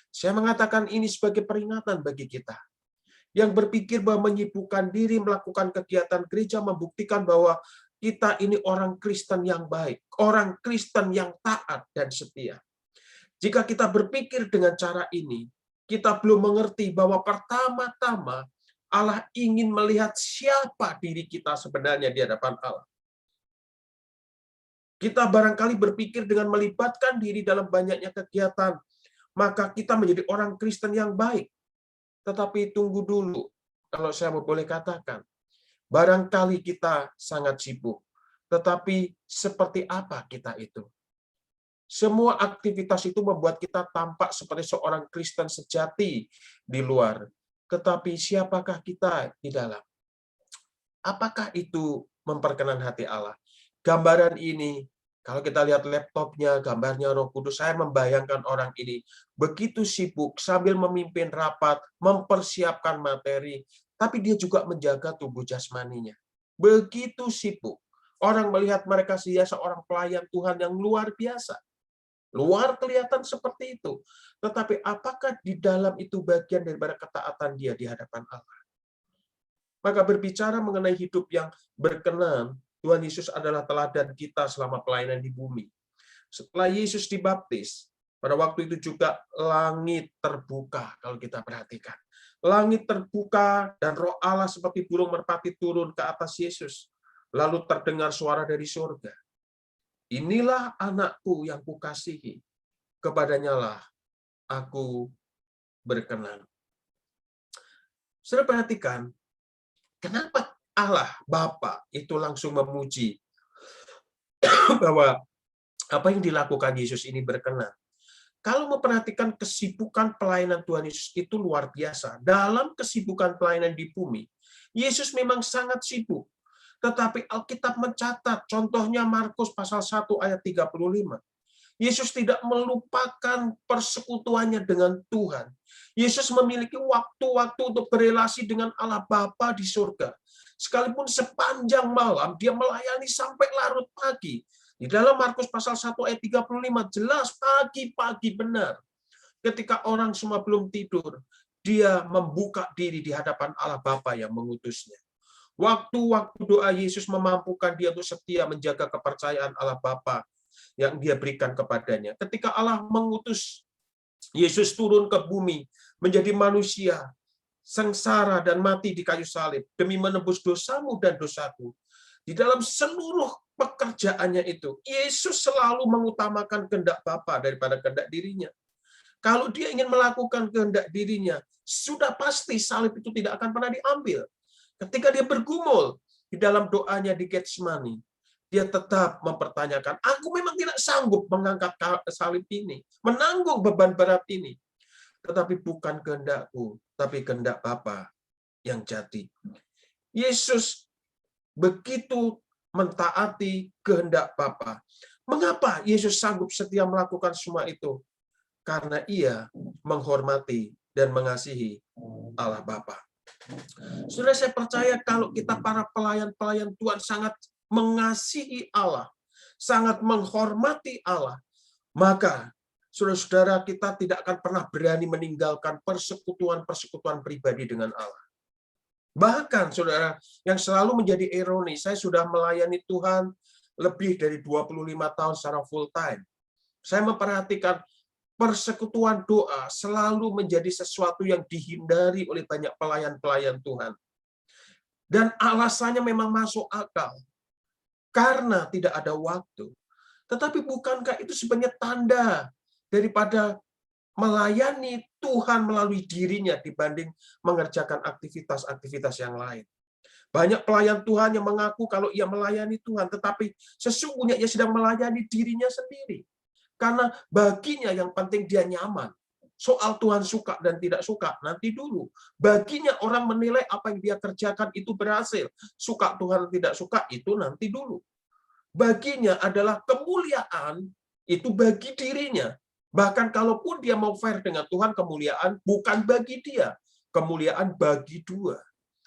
S3: Saya mengatakan ini sebagai peringatan bagi kita. Yang berpikir bahwa menyibukkan diri melakukan kegiatan gereja membuktikan bahwa kita ini orang Kristen yang baik, orang Kristen yang taat dan setia. Jika kita berpikir dengan cara ini, kita belum mengerti bahwa pertama-tama Allah ingin melihat siapa diri kita sebenarnya di hadapan Allah. Kita barangkali berpikir dengan melibatkan diri dalam banyaknya kegiatan, maka kita menjadi orang Kristen yang baik. Tetapi tunggu dulu, kalau saya boleh katakan, barangkali kita sangat sibuk, tetapi seperti apa kita itu? Semua aktivitas itu membuat kita tampak seperti seorang Kristen sejati di luar. Tetapi siapakah kita di dalam? Apakah itu memperkenan hati Allah? Gambaran ini, kalau kita lihat laptopnya, gambarnya Roh Kudus, saya membayangkan orang ini begitu sibuk sambil memimpin rapat, mempersiapkan materi, tapi dia juga menjaga tubuh jasmaninya. Begitu sibuk. Orang melihat mereka dia seorang pelayan Tuhan yang luar biasa. Luar kelihatan seperti itu. Tetapi apakah di dalam itu bagian daripada ketaatan dia di hadapan Allah? Maka berbicara mengenai hidup yang berkenan, Tuhan Yesus adalah teladan kita selama pelayanan di bumi. Setelah Yesus dibaptis, pada waktu itu juga langit terbuka, kalau kita perhatikan. Langit terbuka dan Roh Allah seperti burung merpati turun ke atas Yesus. Lalu terdengar suara dari surga. Inilah anakku yang kukasihi, kepadanya lah aku berkenan. Saudara perhatikan, kenapa Allah Bapa itu langsung memuji bahwa apa yang dilakukan Yesus ini berkenan. Kalau memperhatikan kesibukan pelayanan Tuhan Yesus itu luar biasa. Dalam kesibukan pelayanan di bumi, Yesus memang sangat sibuk. Tetapi Alkitab mencatat, contohnya Markus pasal 1 ayat 35. Yesus tidak melupakan persekutuannya dengan Tuhan. Yesus memiliki waktu-waktu untuk berelasi dengan Allah Bapa di surga. Sekalipun sepanjang malam, dia melayani sampai larut pagi. Di dalam Markus pasal 1 ayat 35 jelas pagi-pagi benar. Ketika orang semua belum tidur, dia membuka diri di hadapan Allah Bapa yang mengutusnya. Waktu-waktu doa Yesus memampukan dia untuk setia menjaga kepercayaan Allah Bapa yang dia berikan kepadanya. Ketika Allah mengutus Yesus turun ke bumi menjadi manusia, sengsara dan mati di kayu salib demi menebus dosamu dan dosaku. Di dalam seluruh pekerjaannya itu, Yesus selalu mengutamakan kehendak Bapa daripada kehendak dirinya. Kalau dia ingin melakukan kehendak dirinya, sudah pasti salib itu tidak akan pernah diambil. Ketika dia bergumul di dalam doanya di Getsemani, dia tetap mempertanyakan, aku memang tidak sanggup mengangkat salib ini, menanggung beban berat ini. Tetapi bukan kehendakku, tapi kehendak Bapa yang jadi. Yesus begitu mentaati kehendak Bapa. Mengapa Yesus sanggup setia melakukan semua itu? Karena ia menghormati dan mengasihi Allah Bapa. Sudah saya percaya kalau kita para pelayan-pelayan Tuhan sangat mengasihi Allah, sangat menghormati Allah, maka saudara-saudara kita tidak akan pernah berani meninggalkan persekutuan-persekutuan pribadi dengan Allah. Bahkan saudara, yang selalu menjadi ironi, saya sudah melayani Tuhan lebih dari 25 tahun secara full time. Saya memperhatikan persekutuan doa selalu menjadi sesuatu yang dihindari oleh banyak pelayan-pelayan Tuhan. Dan alasannya memang masuk akal. Karena tidak ada waktu. Tetapi bukankah itu sebenarnya tanda daripada melayani Tuhan melalui dirinya dibanding mengerjakan aktivitas-aktivitas yang lain. Banyak pelayan Tuhan yang mengaku kalau ia melayani Tuhan, tetapi sesungguhnya ia sedang melayani dirinya sendiri. Karena baginya yang penting dia nyaman. Soal Tuhan suka dan tidak suka, nanti dulu. Baginya orang menilai apa yang dia kerjakan itu berhasil. Suka Tuhan tidak suka, itu nanti dulu. Baginya adalah kemuliaan, itu bagi dirinya. Bahkan kalaupun dia mau fair dengan Tuhan, kemuliaan bukan bagi dia. Kemuliaan bagi dua.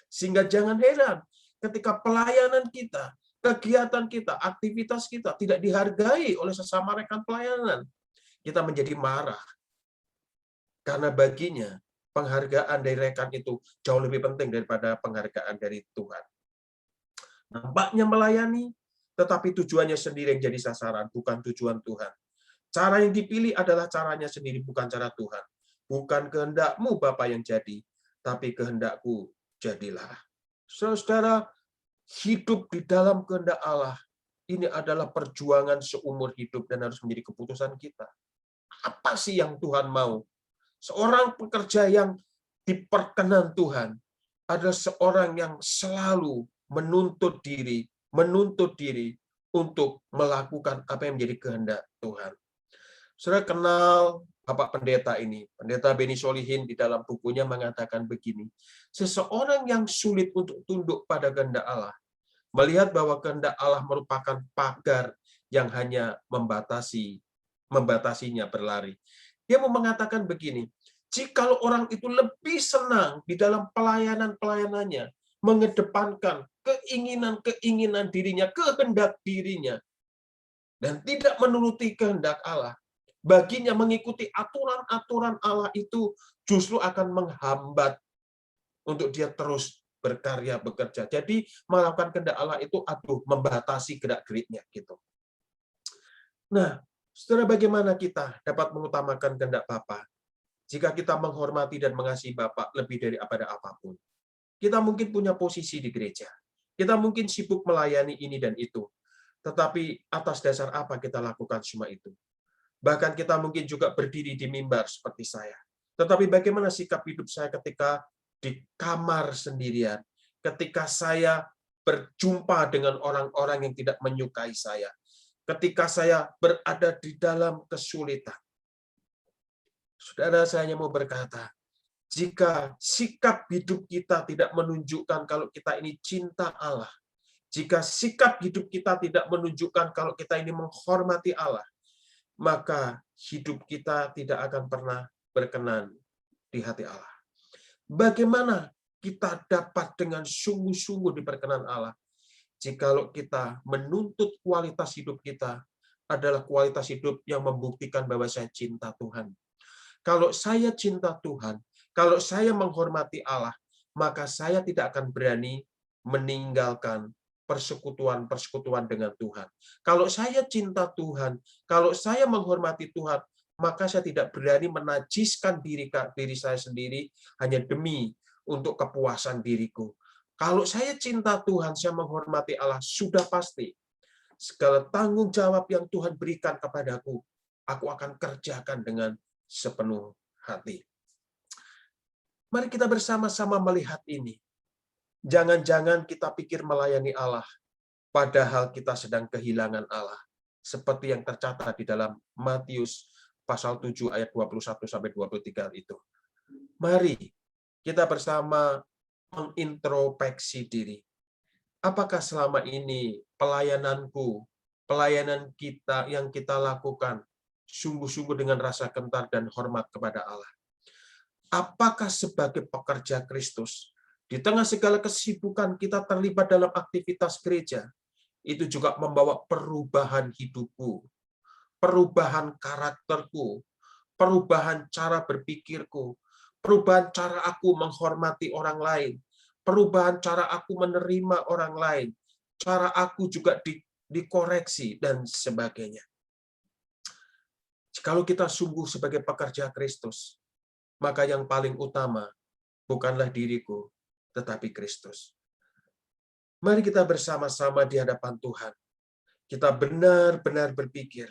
S3: Sehingga jangan heran ketika pelayanan kita, kegiatan kita, aktivitas kita tidak dihargai oleh sesama rekan pelayanan. Kita menjadi marah. Karena baginya penghargaan dari rekan itu jauh lebih penting daripada penghargaan dari Tuhan. Nampaknya melayani, tetapi tujuannya sendiri yang jadi sasaran, bukan tujuan Tuhan. Cara yang dipilih adalah caranya sendiri, bukan cara Tuhan. Bukan kehendakmu Bapa yang jadi, tapi kehendakku jadilah. Saudara, hidup di dalam kehendak Allah, ini adalah perjuangan seumur hidup dan harus menjadi keputusan kita. Apa sih yang Tuhan mau? Seorang pekerja yang diperkenan Tuhan adalah seorang yang selalu menuntut diri untuk melakukan apa yang menjadi kehendak Tuhan. Saudara kenal Bapak Pendeta ini, Pendeta Beni Solihin di dalam bukunya mengatakan begini, seseorang yang sulit untuk tunduk pada kehendak Allah, melihat bahwa kehendak Allah merupakan pagar yang hanya membatasinya berlari. Dia mau mengatakan begini, jikalau orang itu lebih senang di dalam pelayanannya, mengedepankan keinginan dirinya, kehendak dirinya, dan tidak menuruti kehendak Allah, baginya mengikuti aturan-aturan Allah itu justru akan menghambat untuk dia terus berkarya, bekerja. Jadi melakukan kehendak Allah itu membatasi gerak-geriknya gitu. Nah, saudara, bagaimana kita dapat mengutamakan kehendak Bapa? Jika kita menghormati dan mengasihi Bapa lebih daripada apapun. Kita mungkin punya posisi di gereja. Kita mungkin sibuk melayani ini dan itu. Tetapi atas dasar apa kita lakukan semua itu? Bahkan kita mungkin juga berdiri di mimbar seperti saya. Tetapi bagaimana sikap hidup saya ketika di kamar sendirian? Ketika saya berjumpa dengan orang-orang yang tidak menyukai saya? Ketika saya berada di dalam kesulitan. Saudara, saya hanya mau berkata, jika sikap hidup kita tidak menunjukkan kalau kita ini cinta Allah, jika sikap hidup kita tidak menunjukkan kalau kita ini menghormati Allah, maka hidup kita tidak akan pernah berkenan di hati Allah. Bagaimana kita dapat dengan sungguh-sungguh diperkenan Allah? jikalau kita menuntut kualitas hidup kita adalah kualitas hidup yang membuktikan bahwa saya cinta Tuhan. Kalau saya cinta Tuhan, kalau saya menghormati Allah, maka saya tidak akan berani meninggalkan persekutuan-persekutuan dengan Tuhan. Kalau saya cinta Tuhan, kalau saya menghormati Tuhan, maka saya tidak berani menajiskan diri saya sendiri hanya demi untuk kepuasan diriku. Kalau saya cinta Tuhan, saya menghormati Allah, sudah pasti segala tanggung jawab yang Tuhan berikan kepadaku, aku akan kerjakan dengan sepenuh hati. Mari kita bersama-sama melihat ini. Jangan-jangan kita pikir melayani Allah, padahal kita sedang kehilangan Allah. Seperti yang tercatat di dalam Matius pasal 7 ayat 21-23 itu. Mari kita bersama mengintrospeksi diri. Apakah selama ini pelayananku, pelayanan kita yang kita lakukan sungguh-sungguh dengan rasa gentar dan hormat kepada Allah? Apakah sebagai pekerja Kristus, di tengah segala kesibukan kita terlibat dalam aktivitas gereja, itu juga membawa perubahan hidupku, perubahan karakterku, perubahan cara berpikirku, perubahan cara aku menghormati orang lain, perubahan cara aku menerima orang lain, cara aku juga dikoreksi, dan sebagainya. Kalau kita sungguh sebagai pekerja Kristus, maka yang paling utama bukanlah diriku, tetapi Kristus. Mari kita bersama-sama di hadapan Tuhan. Kita benar-benar berpikir,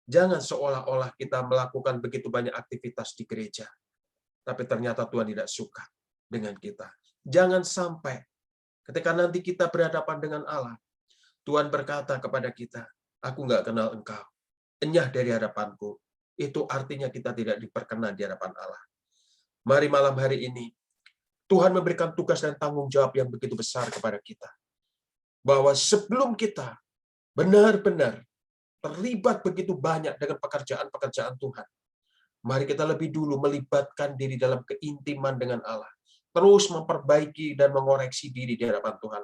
S3: jangan seolah-olah kita melakukan begitu banyak aktivitas di gereja, tapi ternyata Tuhan tidak suka dengan kita. Jangan sampai ketika nanti kita berhadapan dengan Allah, Tuhan berkata kepada kita, aku nggak kenal engkau, enyah dari hadapanku. Itu artinya kita tidak diperkenan di hadapan Allah. Mari malam hari ini, Tuhan memberikan tugas dan tanggung jawab yang begitu besar kepada kita. Bahwa sebelum kita benar-benar terlibat begitu banyak dengan pekerjaan-pekerjaan Tuhan, mari kita lebih dulu melibatkan diri dalam keintiman dengan Allah. Terus memperbaiki dan mengoreksi diri di hadapan Tuhan.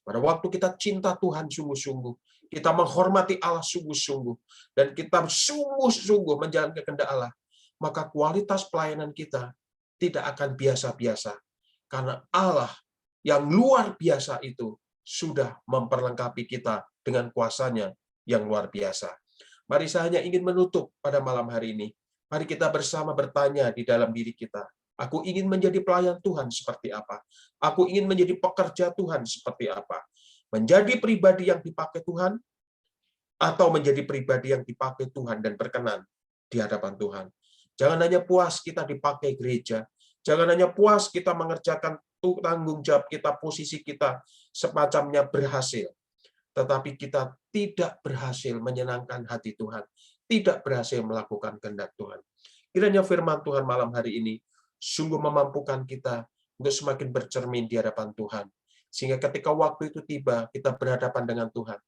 S3: Pada waktu kita cinta Tuhan sungguh-sungguh, kita menghormati Allah sungguh-sungguh, dan kita sungguh-sungguh menjalankan kehendak Allah, maka kualitas pelayanan kita tidak akan biasa-biasa. Karena Allah yang luar biasa itu sudah memperlengkapi kita dengan kuasanya yang luar biasa. Mari saya hanya ingin menutup pada malam hari ini. Mari kita bersama bertanya di dalam diri kita. Aku ingin menjadi pelayan Tuhan seperti apa? Aku ingin menjadi pekerja Tuhan seperti apa? Menjadi pribadi yang dipakai Tuhan, atau menjadi pribadi yang dipakai Tuhan dan berkenan di hadapan Tuhan. Jangan hanya puas kita dipakai gereja. Jangan hanya puas kita mengerjakan tanggung jawab kita, posisi kita semacamnya berhasil. Tetapi kita tidak berhasil menyenangkan hati Tuhan. Tidak berhasil melakukan kehendak Tuhan. Kiranya firman Tuhan malam hari ini sungguh memampukan kita untuk semakin bercermin di hadapan Tuhan. Sehingga ketika waktu itu tiba, kita berhadapan dengan Tuhan.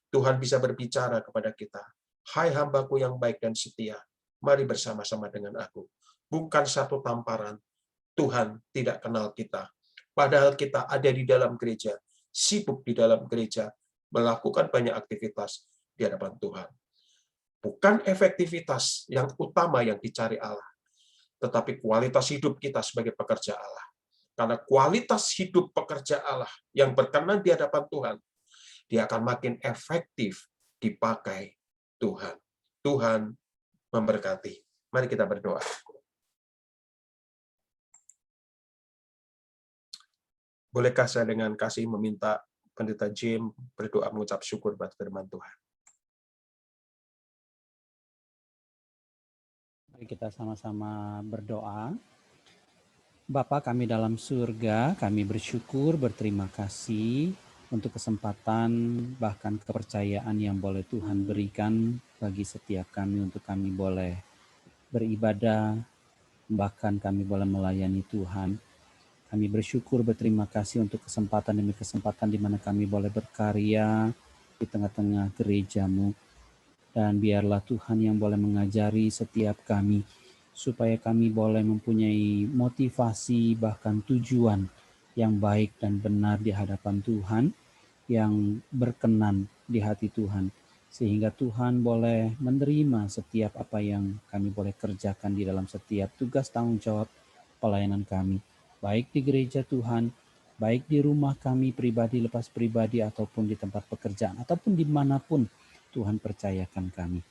S3: Tuhan bisa berbicara kepada kita. Hai hambaku yang baik dan setia, mari bersama-sama dengan aku. Bukan satu tamparan, Tuhan tidak kenal kita. Padahal kita ada di dalam gereja, sibuk di dalam gereja, melakukan banyak aktivitas di hadapan Tuhan. Bukan efektivitas yang utama yang dicari Allah, tetapi kualitas hidup kita sebagai pekerja Allah. Karena kualitas hidup pekerja Allah yang berkenan di hadapan Tuhan, dia akan makin efektif dipakai Tuhan. Tuhan memberkati. Mari kita berdoa. Bolehkah saya dengan kasih meminta Pendeta Jim berdoa mengucap syukur buat firman Tuhan.
S1: Mari kita sama-sama berdoa. Bapa kami dalam surga, kami bersyukur, berterima kasih untuk kesempatan bahkan kepercayaan yang boleh Tuhan berikan bagi setiap kami untuk kami boleh beribadah, bahkan kami boleh melayani Tuhan. Kami bersyukur, berterima kasih untuk kesempatan demi kesempatan di mana kami boleh berkarya di tengah-tengah gereja-Mu. Dan biarlah Tuhan yang boleh mengajari setiap kami, supaya kami boleh mempunyai motivasi bahkan tujuan yang baik dan benar di hadapan Tuhan, yang berkenan di hati Tuhan, sehingga Tuhan boleh menerima setiap apa yang kami boleh kerjakan di dalam setiap tugas tanggung jawab pelayanan kami, baik di gereja Tuhan, baik di rumah kami pribadi lepas pribadi, ataupun di tempat pekerjaan, ataupun dimanapun Tuhan percayakan kami.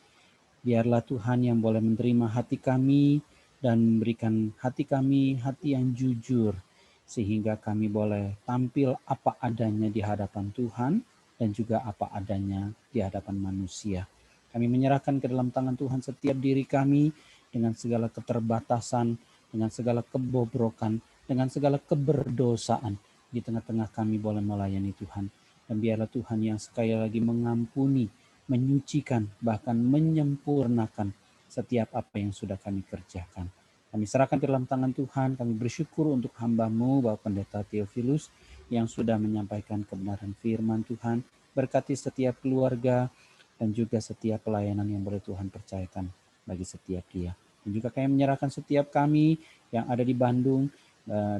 S1: Biarlah Tuhan yang boleh menerima hati kami dan memberikan hati kami hati yang jujur, sehingga kami boleh tampil apa adanya di hadapan Tuhan dan juga apa adanya di hadapan manusia. Kami menyerahkan ke dalam tangan Tuhan setiap diri kami dengan segala keterbatasan, dengan segala kebobrokan, dengan segala keberdosaan. Di tengah-tengah kami boleh melayani Tuhan. Dan biarlah Tuhan yang sekali lagi mengampuni, menyucikan, bahkan menyempurnakan setiap apa yang sudah kami kerjakan. Kami serahkan ke dalam tangan Tuhan. Kami bersyukur untuk hamba-Mu, Bapak Pendeta Theophilus, yang sudah menyampaikan kebenaran firman Tuhan. Berkati setiap keluarga dan juga setiap pelayanan yang boleh Tuhan percayakan bagi setiap dia. Dan juga kami menyerahkan setiap kami yang ada di Bandung,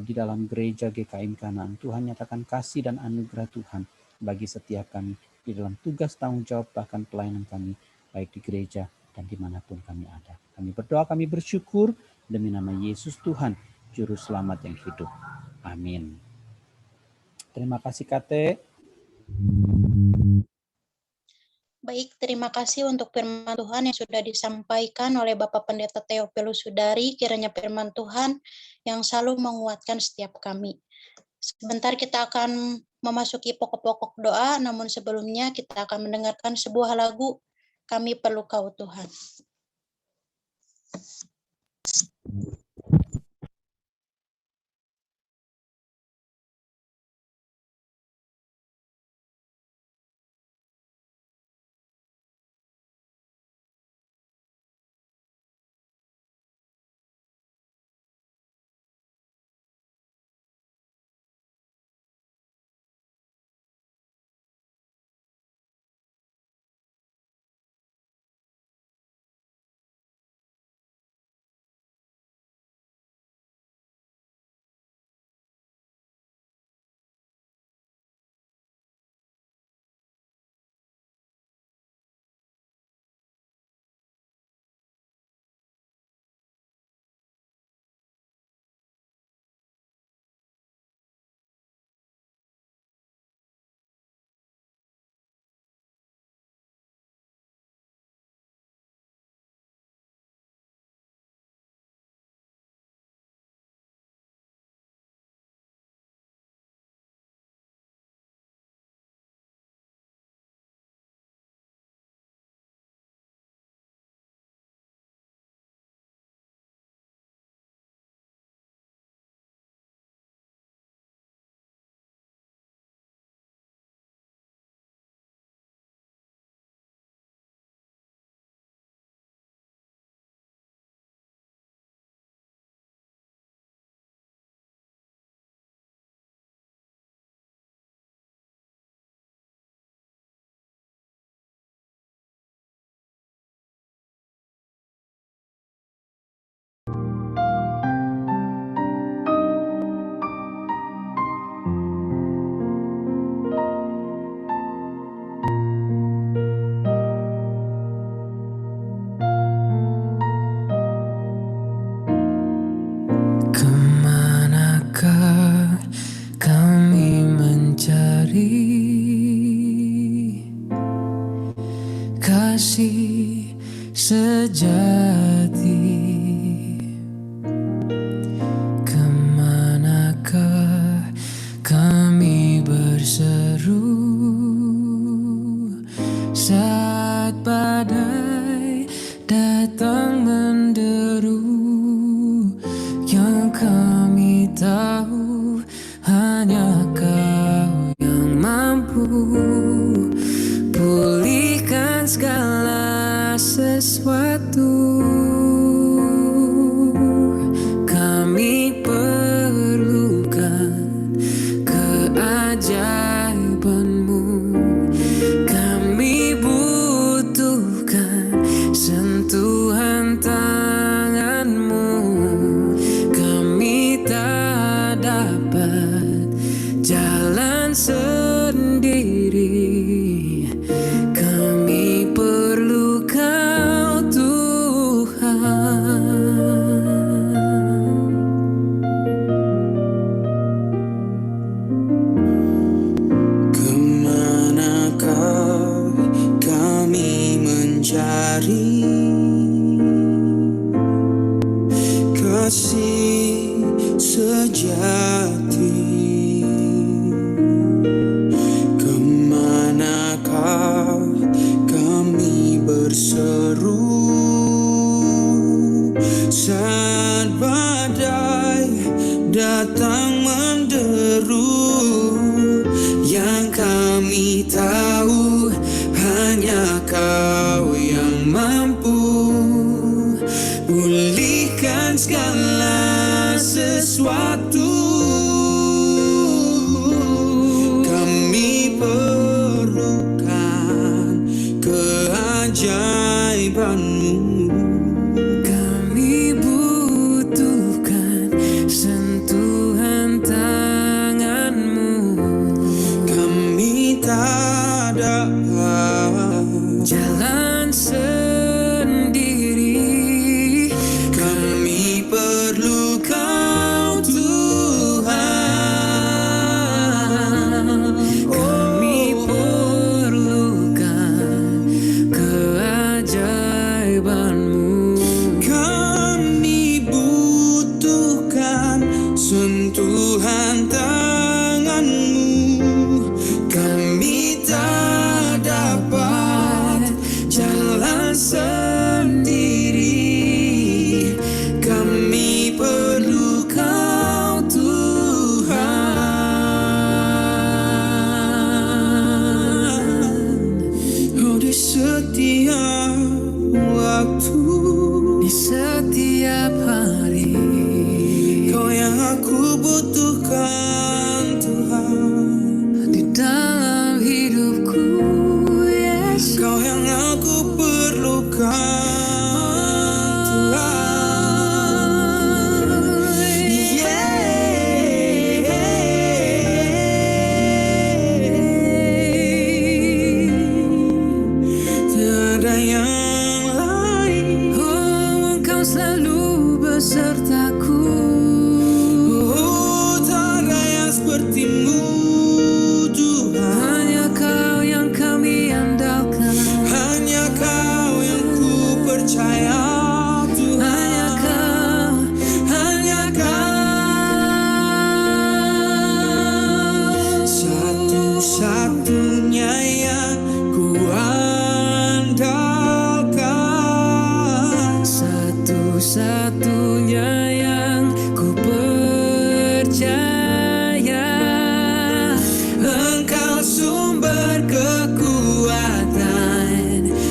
S1: di dalam gereja GKIM Kanaan. Tuhan nyatakan kasih dan anugerah Tuhan bagi setiap kami di dalam tugas tanggung jawab bahkan pelayanan kami, baik di gereja dan dimanapun kami ada. Kami berdoa, kami bersyukur demi nama Yesus Tuhan, Juru Selamat yang hidup. Amin. Terima kasih Kate.
S2: Baik, terima kasih untuk firman Tuhan yang sudah disampaikan oleh Bapak Pendeta Theophilus Sudari. Kiranya firman Tuhan yang selalu menguatkan setiap kami. Sebentar kita akan memasuki pokok-pokok doa, namun sebelumnya kita akan mendengarkan sebuah lagu, Kami Perlu Kau Tuhan.
S5: Kemanakah kami mencari kasih sejati? Kemanakah kami berseru saat badai datang menderu? Yang kami tahu hanya Kau yang mampu pulihkan segala sesuatu. kasih sejati. Kemanakah kami berseru saat badai datang menderu? Yang kami tahu hanya Kau yang mampu pulihkan segala sesuatu. Kami perlukan keajaiban-Mu. Kami butuhkan sentuhan tangan-Mu. Kami tak dapat jalan sendiri. Kami perlu Kau, Tuhan. Kami perlukan keajaiban-Mu. Kami butuhkan sentuhan tangan-Mu. Kami tak dapat jalan sendiri. Kami perlu Kau, Tuhan. Oh, di setiap waktu, di setiap hari, Kau yang aku butuhkan, Tuhan. Di dalam hidupku, Yesus, Kau yang aku perlukan, tiada yang lain. Oh, Engkau selalu besertaku. Oh, tak ada yang seperti-Mu, Tuhan. Hanya Kau yang kami andalkan. Hanya Kau yang ku percaya, Tuhan. Hanya Kau, hanya Kau. Satu-satunya yang ku andalkan. Satu-satunya yang ku percaya. Engkau sumber kekuatan,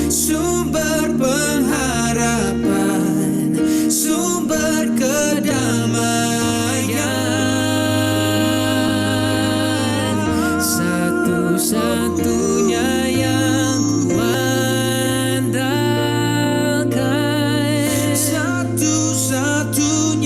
S5: sumber pengharapan, sumber kedamaian. Satu-satunya yang ku andalkan. Satu-satunya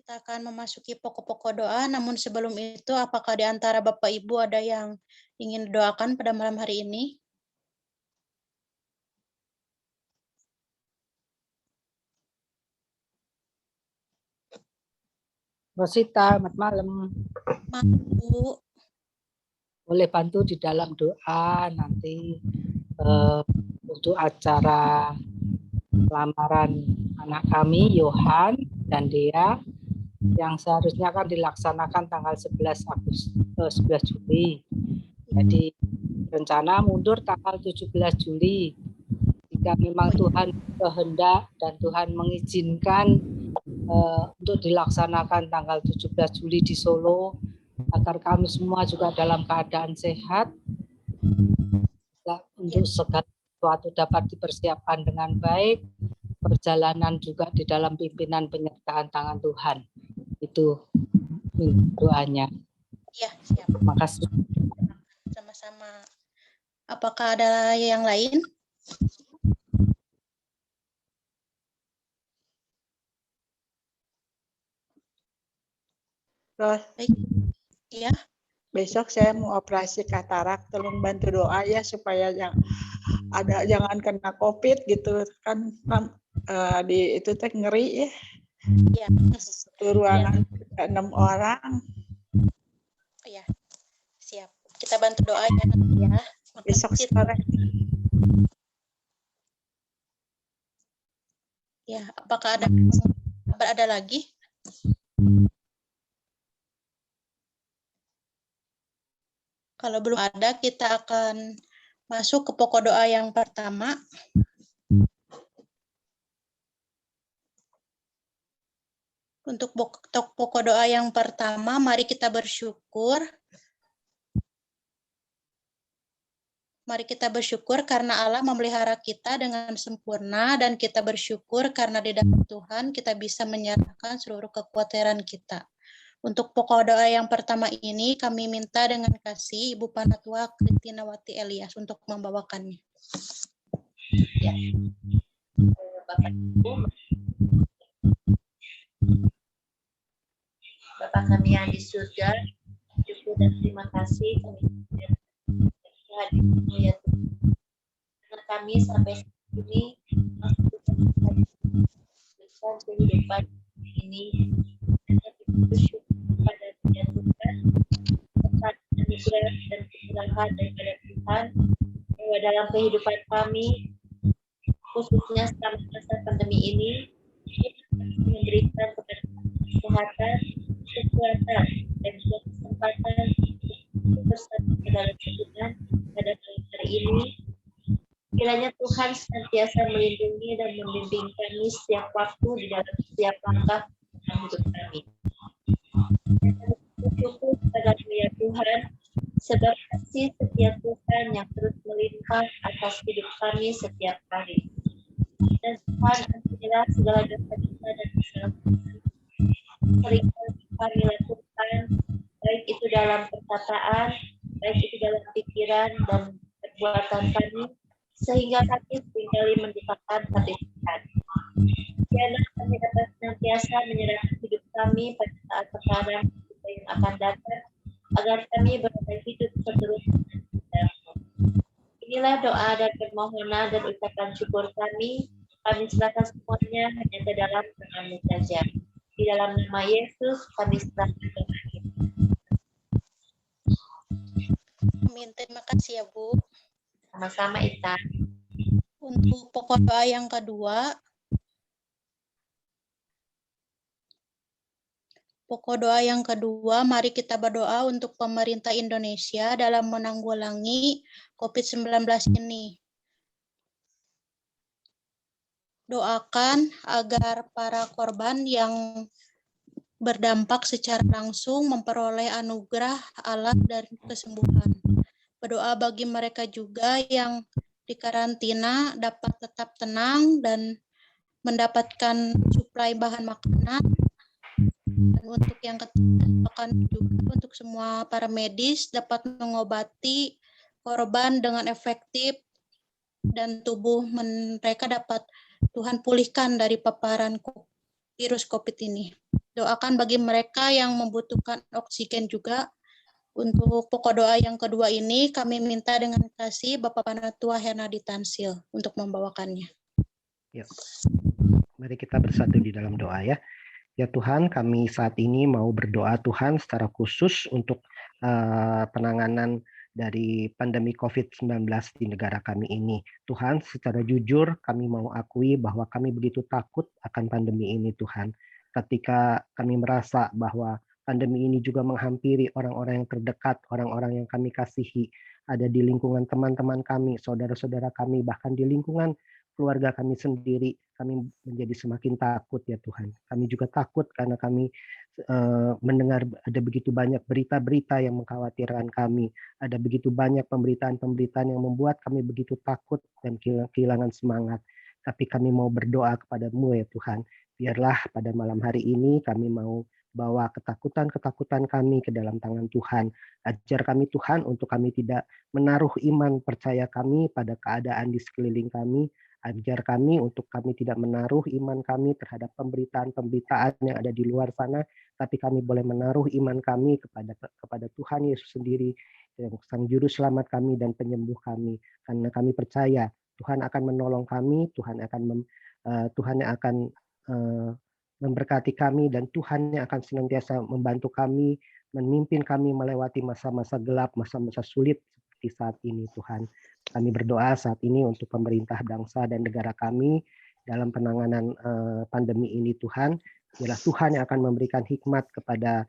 S2: Kita akan memasuki pokok-pokok doa, namun sebelum itu apakah di antara Bapak Ibu ada yang ingin didoakan pada malam hari ini?
S6: Rosita, selamat malam.
S2: Malam, Bu.
S6: Boleh bantu di dalam doa nanti untuk acara lamaran anak kami, Yohan dan Dea, yang seharusnya akan dilaksanakan tanggal 11 Juli. Jadi rencana mundur tanggal 17 Juli. Jika memang Tuhan kehendak dan Tuhan mengizinkan untuk dilaksanakan tanggal 17 Juli di Solo, agar kami semua juga dalam keadaan sehat, untuk segala sesuatu dapat dipersiapkan dengan baik, perjalanan juga di dalam pimpinan penyertaan tangan Tuhan. Itu doanya.
S2: Iya, siap.
S6: Terima kasih.
S2: Sama-sama. Apakah ada yang lain?
S7: Ros,
S2: Baik. Iya.
S7: besok saya mau operasi katarak, tolong bantu doa ya supaya jangan kena COVID gitu kan, di itu teh ngeri ya.
S2: Iya.
S7: Satu ruangan 6 orang.
S2: Iya. Siap. Kita bantu doa ya nanti ya.
S7: Besok
S2: Makasih.
S7: sore.
S2: Ya, apakah ada lagi? Kalau belum ada, kita akan masuk ke pokok doa yang pertama. Untuk pokok doa yang pertama, mari kita bersyukur. Mari kita bersyukur karena Allah memelihara kita dengan sempurna, dan kita bersyukur karena di dalam Tuhan kita bisa menyerahkan seluruh kekhawatiran kita. Untuk pokok doa yang pertama ini, kami minta dengan kasih Ibu Panatua Kristinawati Elias untuk membawakannya.
S8: Ya. Bapak Ibu, Bapak kami yang di surga, syukur dan terima kasih kami hadirmu ya Tuhan. Karena kami sampai saat ini masih berikan kehidupan ini, dan kami bersyukur kepada Tuhan atas anugerah dan kemurahan daripada Tuhan bahwa dalam kehidupan kami, khususnya selama masa pandemi ini, memberikan kepada kesehatan, kekuatan, dan kesempatan bersatu dalam Tuhan pada hari ini. Kiranya Tuhan senantiasa melindungi dan membimbing kami setiap waktu di dalam setiap langkah dalam hidup kami. Bersyukur kepada ya Tuhan, sebab kasih setia Tuhan yang terus melimpah atas hidup kami setiap hari. Dan Tuhan, ampunilah segala dosa-dosa dan kesalahan sering kami lakukan, baik itu dalam perkataan, baik itu dalam pikiran dan perbuatan kami, sehingga kami seringkali mendukakan hati Tuhan. Biarlah kami dapat senantiasa menyerahkan hidup kami pada saat sekarang yang akan datang, agar kami berada hidup seterusnya. Inilah doa dan permohonan dan ucapan syukur kami. Kami serahkan semuanya hanya ke dalam nama-Mu saja. Di dalam nama Yesus kami serahkan doa ini.
S2: Amin. Terima kasih ya Bu.
S8: Sama-sama Ita.
S2: Untuk pokok doa yang kedua, mari kita berdoa untuk pemerintah Indonesia dalam menanggulangi COVID-19 ini. Doakan agar para korban yang berdampak secara langsung memperoleh anugerah Allah dan kesembuhan. Berdoa bagi mereka juga yang dikarantina dapat tetap tenang dan mendapatkan suplai bahan makanan. Dan untuk yang ketiga, akan juga untuk semua para medis dapat mengobati korban dengan efektif dan tubuh mereka dapat Tuhan pulihkan dari paparan virus COVID ini. doakan bagi mereka yang membutuhkan oksigen juga. Untuk pokok doa yang kedua ini kami minta dengan kasih Bapak Panatua Hernadi Tansil untuk membawakannya.
S9: Ya. Mari kita bersatu di dalam doa ya. Ya Tuhan, kami saat ini mau berdoa Tuhan secara khusus untuk penanganan dari pandemi COVID-19 di negara kami ini. Tuhan, secara jujur kami mau akui bahwa kami begitu takut akan pandemi ini Tuhan. Ketika kami merasa bahwa pandemi ini juga menghampiri orang-orang yang terdekat, orang-orang yang kami kasihi, ada di lingkungan teman-teman kami, saudara-saudara kami, bahkan di lingkungan keluarga kami sendiri, kami menjadi semakin takut ya Tuhan. Kami juga takut karena kami mendengar ada begitu banyak berita-berita yang mengkhawatirkan kami. Ada begitu banyak pemberitaan-pemberitaan yang membuat kami begitu takut dan kehilangan semangat. Tapi kami mau berdoa kepadamu ya Tuhan. Biarlah pada malam hari ini kami mau bawa ketakutan-ketakutan kami ke dalam tangan Tuhan. Ajar kami Tuhan untuk kami tidak menaruh iman percaya kami pada keadaan di sekeliling kami. Ajar kami untuk kami tidak menaruh iman kami terhadap pemberitaan-pemberitaan yang ada di luar sana, tapi kami boleh menaruh iman kami kepada Tuhan Yesus sendiri, yang Sang Juru Selamat kami dan penyembuh kami. Karena kami percaya Tuhan akan menolong kami, Tuhan yang akan memberkati kami, dan Tuhan yang akan senantiasa membantu kami, memimpin kami melewati masa-masa gelap, masa-masa sulit seperti saat ini Tuhan. Kami berdoa saat ini untuk pemerintah bangsa dan negara kami dalam penanganan pandemi ini Tuhan. Biarlah Tuhan yang akan memberikan hikmat kepada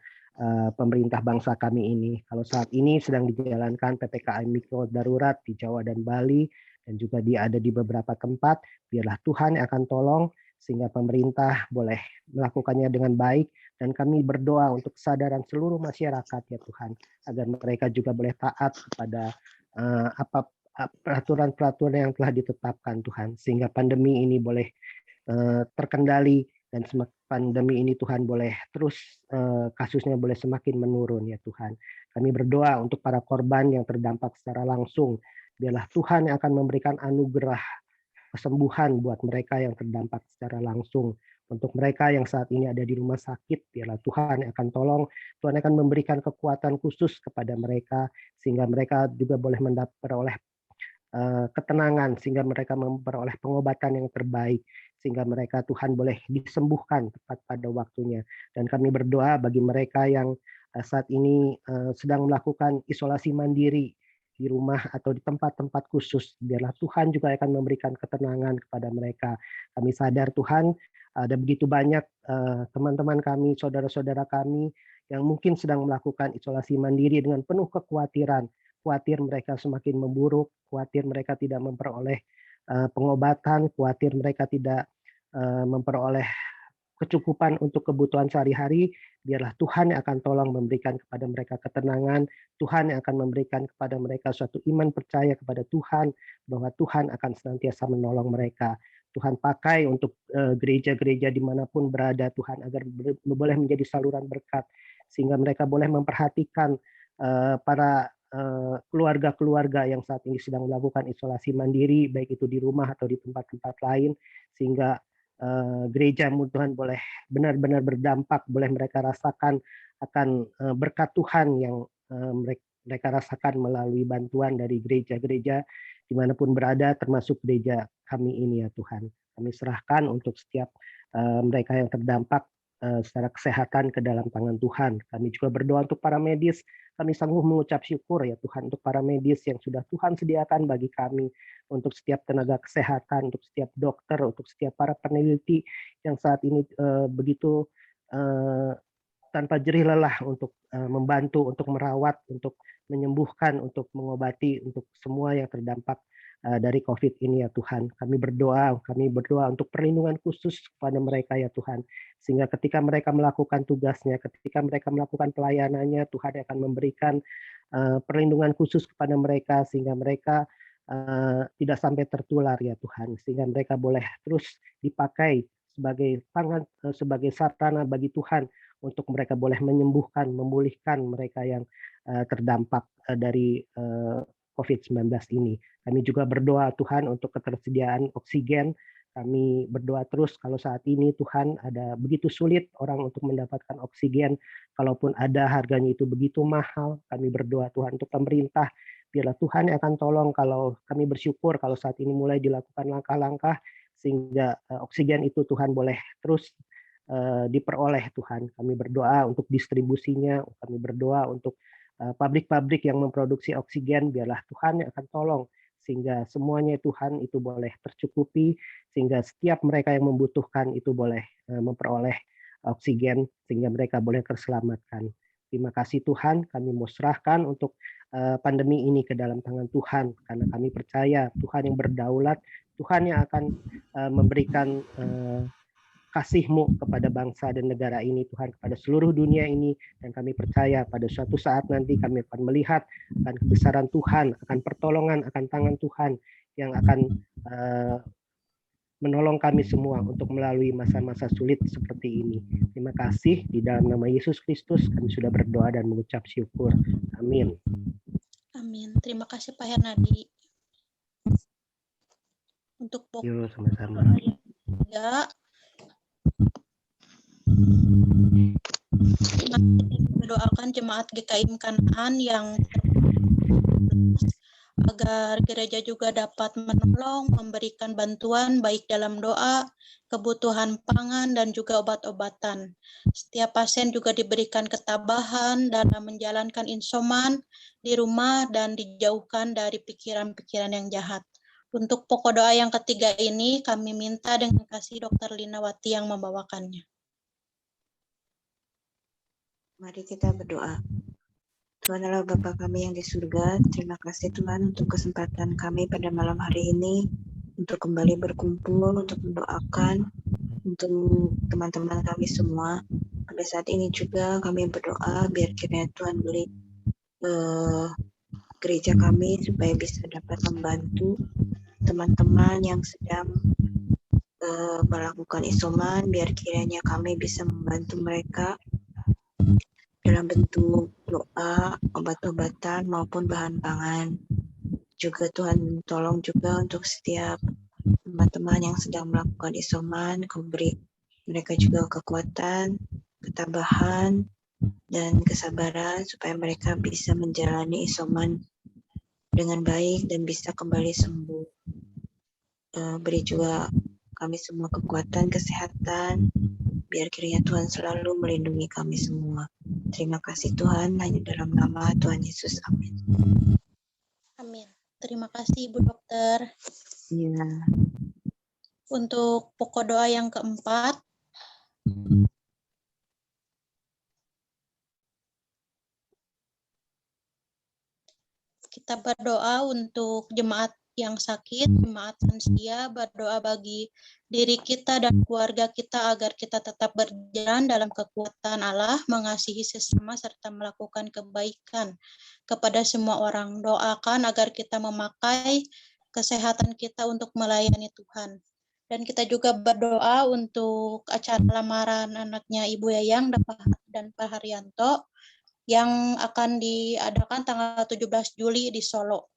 S9: pemerintah bangsa kami ini. Kalau saat ini sedang dijalankan PPKM mikro darurat di Jawa dan Bali, dan juga dia ada di beberapa tempat, biarlah Tuhan yang akan tolong sehingga pemerintah boleh melakukannya dengan baik, dan kami berdoa untuk kesadaran seluruh masyarakat ya Tuhan, agar mereka juga boleh taat kepada peraturan-peraturan yang telah ditetapkan Tuhan, sehingga pandemi ini boleh terkendali, dan pandemi ini Tuhan boleh terus kasusnya boleh semakin menurun ya Tuhan. Kami berdoa untuk para korban yang terdampak secara langsung, biarlah Tuhan yang akan memberikan anugerah kesembuhan buat mereka yang terdampak secara langsung. Untuk mereka yang saat ini ada di rumah sakit, biarlah Tuhan yang akan tolong, Tuhan akan memberikan kekuatan khusus kepada mereka, sehingga mereka juga boleh memperoleh ketenangan, sehingga mereka memperoleh pengobatan yang terbaik, sehingga mereka Tuhan boleh disembuhkan tepat pada waktunya. Dan kami berdoa bagi mereka yang saat ini sedang melakukan isolasi mandiri di rumah atau di tempat-tempat khusus, biarlah Tuhan juga akan memberikan ketenangan kepada mereka. Kami sadar Tuhan, ada begitu banyak teman-teman kami, saudara-saudara kami yang mungkin sedang melakukan isolasi mandiri dengan penuh kekhawatiran, khawatir mereka semakin memburuk, khawatir mereka tidak memperoleh pengobatan, khawatir mereka tidak memperoleh kecukupan untuk kebutuhan sehari-hari. Biarlah Tuhan yang akan tolong memberikan kepada mereka ketenangan, Tuhan yang akan memberikan kepada mereka suatu iman percaya kepada Tuhan, bahwa Tuhan akan senantiasa menolong mereka. Tuhan pakai untuk gereja-gereja dimanapun berada Tuhan, agar boleh menjadi saluran berkat, sehingga mereka boleh memperhatikan para keluarga-keluarga yang saat ini sedang melakukan isolasi mandiri, baik itu di rumah atau di tempat-tempat lain, sehingga gereja Tuhan boleh benar-benar berdampak, boleh mereka rasakan akan berkat Tuhan yang mereka rasakan melalui bantuan dari gereja-gereja dimanapun berada, termasuk gereja kami ini ya Tuhan. Kami serahkan untuk setiap mereka yang terdampak secara kesehatan ke dalam tangan Tuhan. Kami juga berdoa untuk para medis. Kami sanggup mengucap syukur ya Tuhan untuk para medis yang sudah Tuhan sediakan bagi kami, untuk setiap tenaga kesehatan, untuk setiap dokter, untuk setiap para peneliti yang saat ini begitu tanpa jerih lelah untuk membantu, untuk merawat, untuk menyembuhkan, untuk mengobati, untuk semua yang terdampak dari COVID ini ya Tuhan. Kami berdoa untuk perlindungan khusus kepada mereka ya Tuhan, sehingga ketika mereka melakukan tugasnya, ketika mereka melakukan pelayanannya, Tuhan akan memberikan perlindungan khusus kepada mereka, sehingga mereka tidak sampai tertular ya Tuhan, sehingga mereka boleh terus dipakai sebagai tangan, sebagai sarana bagi Tuhan untuk mereka boleh menyembuhkan, memulihkan mereka yang terdampak dari COVID-19 ini. Kami juga berdoa Tuhan untuk ketersediaan oksigen. Kami berdoa terus kalau saat ini Tuhan ada begitu sulit orang untuk mendapatkan oksigen, kalaupun ada harganya itu begitu mahal. Kami berdoa Tuhan untuk pemerintah, biarlah Tuhan yang akan tolong. Kalau kami bersyukur kalau saat ini mulai dilakukan langkah-langkah sehingga oksigen itu Tuhan boleh terus diperoleh Tuhan. Kami berdoa untuk distribusinya, kami berdoa untuk pabrik-pabrik yang memproduksi oksigen, biarlah Tuhan yang akan tolong sehingga semuanya Tuhan itu boleh tercukupi, sehingga setiap mereka yang membutuhkan itu boleh memperoleh oksigen sehingga mereka boleh terselamatkan. Terima kasih Tuhan, kami mau serahkan untuk pandemi ini ke dalam tangan Tuhan, karena kami percaya Tuhan yang berdaulat, Tuhan yang akan memberikan kasih-Mu kepada bangsa dan negara ini, Tuhan, kepada seluruh dunia ini, dan kami percaya pada suatu saat nanti kami akan melihat akan kebesaran Tuhan, akan pertolongan, akan tangan Tuhan yang akan menolong kami semua untuk melalui masa-masa sulit seperti ini. Terima kasih, di dalam nama Yesus Kristus kami sudah berdoa dan mengucap syukur. Amin.
S2: Amin. Terima kasih Pak Hernadi. Untuk
S9: Yuk, sama-sama.
S2: ya, mendoakan jemaat GKIM Kanaan yang agar gereja juga dapat menolong, memberikan bantuan baik dalam doa, kebutuhan pangan, dan juga obat-obatan. Setiap pasien juga diberikan ketabahan dalam menjalankan isoman di rumah dan dijauhkan dari pikiran-pikiran yang jahat. Untuk pokok doa yang ketiga ini, kami minta dengan kasih Dr. Linawati yang membawakannya.
S10: Mari kita berdoa. Tuhan adalah Bapa kami yang di surga, terima kasih Tuhan untuk kesempatan kami pada malam hari ini untuk kembali berkumpul, untuk mendoakan untuk teman-teman kami semua. Pada saat ini juga kami berdoa biar kiranya Tuhan beri gereja kami supaya bisa dapat membantu teman-teman yang sedang melakukan isoman, biar kiranya kami bisa membantu mereka dalam bentuk doa, obat-obatan, maupun bahan pangan. Juga Tuhan tolong juga untuk setiap teman-teman yang sedang melakukan isoman, beri mereka juga kekuatan, ketabahan, dan kesabaran supaya mereka bisa menjalani isoman dengan baik dan bisa kembali sembuh. Beri juga kami semua kekuatan, kesehatan, biar kiranya Tuhan selalu melindungi kami semua. Terima kasih Tuhan, hanya dalam nama Tuhan Yesus. Amin.
S2: Amin. Terima kasih Ibu Dokter.
S10: Ya.
S2: Untuk pokok doa yang keempat, kita berdoa untuk jemaat yang sakit, jemaat lansia, berdoa bagi diri kita dan keluarga kita agar kita tetap berjalan dalam kekuatan Allah, mengasihi sesama serta melakukan kebaikan kepada semua orang. Doakan agar kita memakai kesehatan kita untuk melayani Tuhan. Dan kita juga berdoa untuk acara lamaran anaknya Ibu Yayang dan Pak Haryanto yang akan diadakan tanggal 17 Juli di Solo.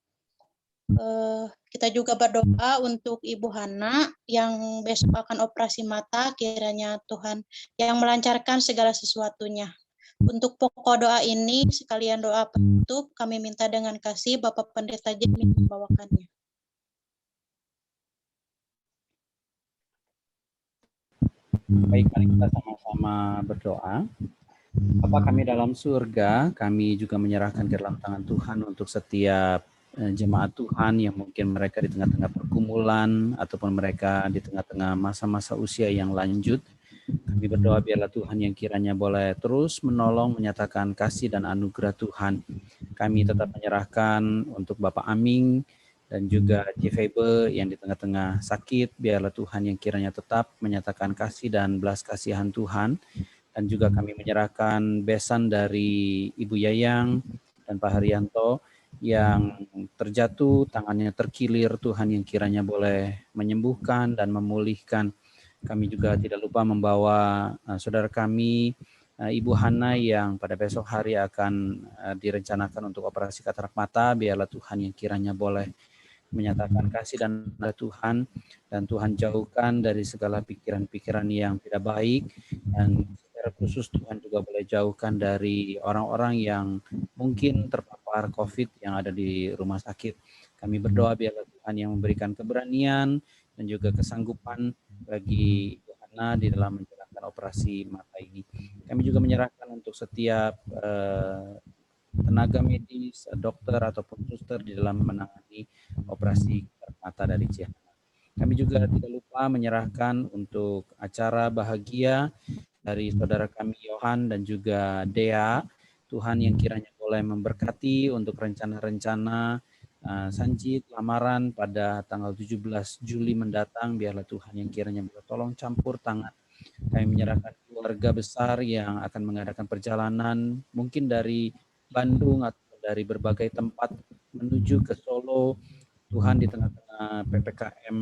S2: Kita juga berdoa untuk Ibu Hana yang besok akan operasi mata, kiranya Tuhan yang melancarkan segala sesuatunya. Untuk pokok doa ini, sekalian doa penutup, kami minta dengan kasih Bapak Pendeta Jimmy membawakannya.
S1: Baik, mari kita sama-sama berdoa. Bapa kami dalam surga, kami juga menyerahkan ke dalam tangan Tuhan untuk setiap jemaat Tuhan yang mungkin mereka di tengah-tengah pergumulan ataupun mereka di tengah-tengah masa-masa usia yang lanjut. Kami berdoa biarlah Tuhan yang kiranya boleh terus menolong, menyatakan kasih dan anugerah Tuhan. Kami tetap menyerahkan untuk Bapak Aming dan juga Jefebe yang di tengah-tengah sakit, biarlah Tuhan yang kiranya tetap menyatakan kasih dan belas kasihan Tuhan. Dan juga kami menyerahkan besan dari Ibu Yayang dan Pak Haryanto yang terjatuh, tangannya terkilir, Tuhan yang kiranya boleh menyembuhkan dan memulihkan. Kami juga tidak lupa membawa saudara kami, Ibu Hana yang pada besok hari akan direncanakan untuk operasi katarak mata, biarlah Tuhan yang kiranya boleh menyatakan kasih dan Tuhan, dan Tuhan jauhkan dari segala pikiran-pikiran yang tidak baik, dan secara khusus Tuhan juga boleh jauhkan dari orang-orang yang mungkin terpapar COVID yang ada di rumah sakit. Kami berdoa biarlah Tuhan yang memberikan keberanian dan juga kesanggupan bagi Yohana di dalam menjalankan operasi mata ini. Kami juga menyerahkan untuk setiap tenaga medis, dokter ataupun suster di dalam menangani operasi mata dari Ciana. Kami juga tidak lupa menyerahkan untuk acara bahagia dari saudara kami Yohan dan juga Dea. Tuhan yang kiranya boleh memberkati untuk rencana-rencana Sanjit lamaran pada tanggal 17 Juli mendatang. Biarlah Tuhan yang kiranya boleh tolong campur tangan. Kami menyerahkan keluarga besar yang akan mengadakan perjalanan mungkin dari Bandung atau dari berbagai tempat menuju ke Solo. Tuhan, di tengah-tengah PPKM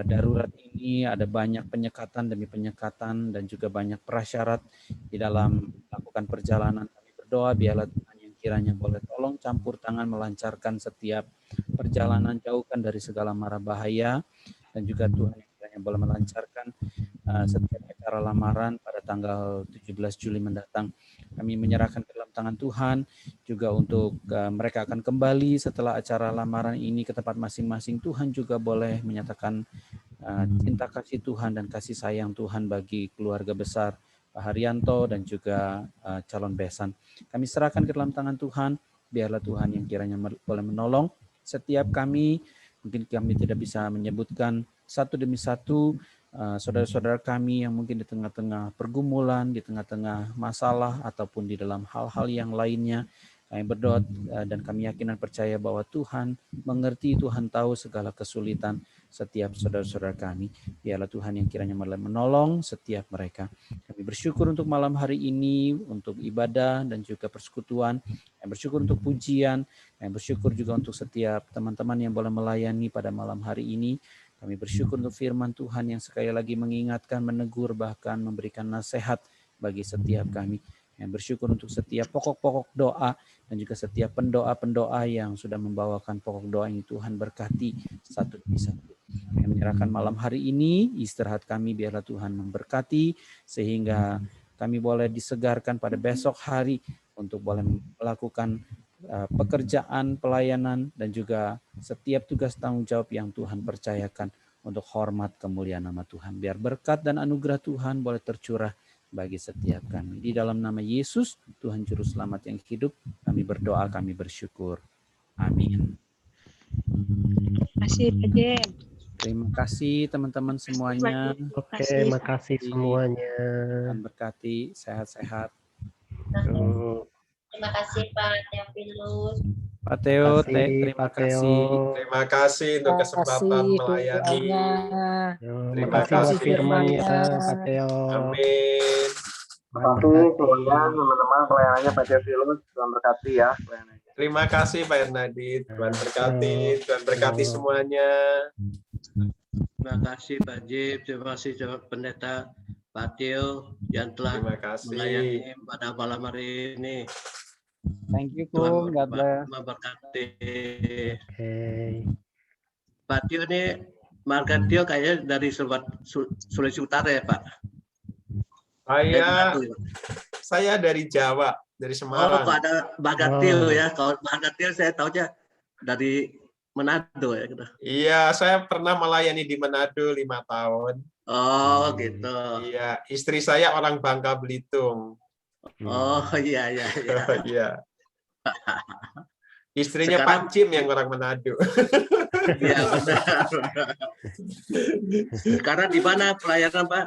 S1: darurat ini ada banyak penyekatan demi penyekatan dan juga banyak prasyarat di dalam melakukan perjalanan. Kami berdoa biarlah Tuhan yang kiranya boleh tolong campur tangan melancarkan setiap perjalanan, jauhkan dari segala mara bahaya, dan juga Tuhan yang kiranya boleh melancarkan setiap acara lamaran pada tanggal 17 Juli mendatang. Kami menyerahkan ke dalam tangan Tuhan juga untuk mereka akan kembali setelah acara lamaran ini ke tempat masing-masing. Tuhan juga boleh menyatakan cinta kasih Tuhan dan kasih sayang Tuhan bagi keluarga besar Pak Haryanto dan juga calon besan. Kami serahkan ke dalam tangan Tuhan, biarlah Tuhan yang kiranya boleh menolong setiap kami. Mungkin kami tidak bisa menyebutkan satu demi satu saudara-saudara kami yang mungkin di tengah-tengah pergumulan, di tengah-tengah masalah, ataupun di dalam hal-hal yang lainnya. Kami berdoa dan kami yakin dan percaya bahwa Tuhan mengerti, Tuhan tahu segala kesulitan setiap saudara-saudara kami. Biarlah Tuhan yang kiranya menolong setiap mereka. Kami bersyukur untuk malam hari ini, untuk ibadah dan juga persekutuan. Kami bersyukur untuk pujian. Kami bersyukur juga untuk setiap teman-teman yang boleh melayani pada malam hari ini. Kami bersyukur untuk firman Tuhan yang sekali lagi mengingatkan, menegur, bahkan memberikan nasihat bagi setiap kami. Yang bersyukur untuk setiap pokok-pokok doa dan juga setiap pendoa-pendoa yang sudah membawakan pokok doa ini. Tuhan berkati satu demi satu. Kami menyerahkan malam hari ini, istirahat kami biarlah Tuhan memberkati sehingga kami boleh disegarkan pada besok hari untuk boleh melakukan pekerjaan, pelayanan, dan juga setiap tugas tanggung jawab yang Tuhan percayakan untuk hormat kemuliaan nama Tuhan. Biar berkat dan anugerah Tuhan boleh tercurah bagi setiap kami. Di dalam nama Yesus, Tuhan Juru Selamat yang hidup, kami berdoa, kami bersyukur. Amin.
S7: Terima kasih Pak Jem.
S1: Terima kasih teman-teman semuanya.
S9: Oke, makasih semuanya.
S1: Tuhan berkati, sehat-sehat.
S8: Terima kasih Pak Teofilus.
S1: Pak Theo, terima kasih.
S3: Terima kasih untuk kesempatan melayani.
S9: Terima kasih buat firman-Nya, Pak Theo.
S3: Amin.
S11: Terima kasih kemudian teman-teman pelayanannya Pak Teofilus. Tuhan berkati ya pelayanannya.
S3: Terima kasih Pak Ernadi. Tuhan berkati. Tuhan berkati semuanya.
S12: Terima kasih Pak Jib. Terima kasih Pendeta Pak Theo yang telah melayani pada malam hari ini.
S1: Thank you, Kung. God bless.
S12: Memberkati. Pak Tio ini, Marga Tio kayaknya dari Sulawesi Utara ya, Pak?
S3: Saya dari Jawa, dari Semarang.
S12: Oh, Pak ada Marga Tio ya. Kalau Marga Tio saya tahunya dari Manado ya. Gitu.
S3: Iya, saya pernah melayani di Manado 5 tahun.
S12: Oh, gitu.
S3: Iya, istri saya orang Bangka Belitung.
S12: Oh iya.
S3: Iya. Istrinya sekarang, Pak Cim yang orang Manado.
S12: Iya benar. Sekarang di mana pelayanan Pak?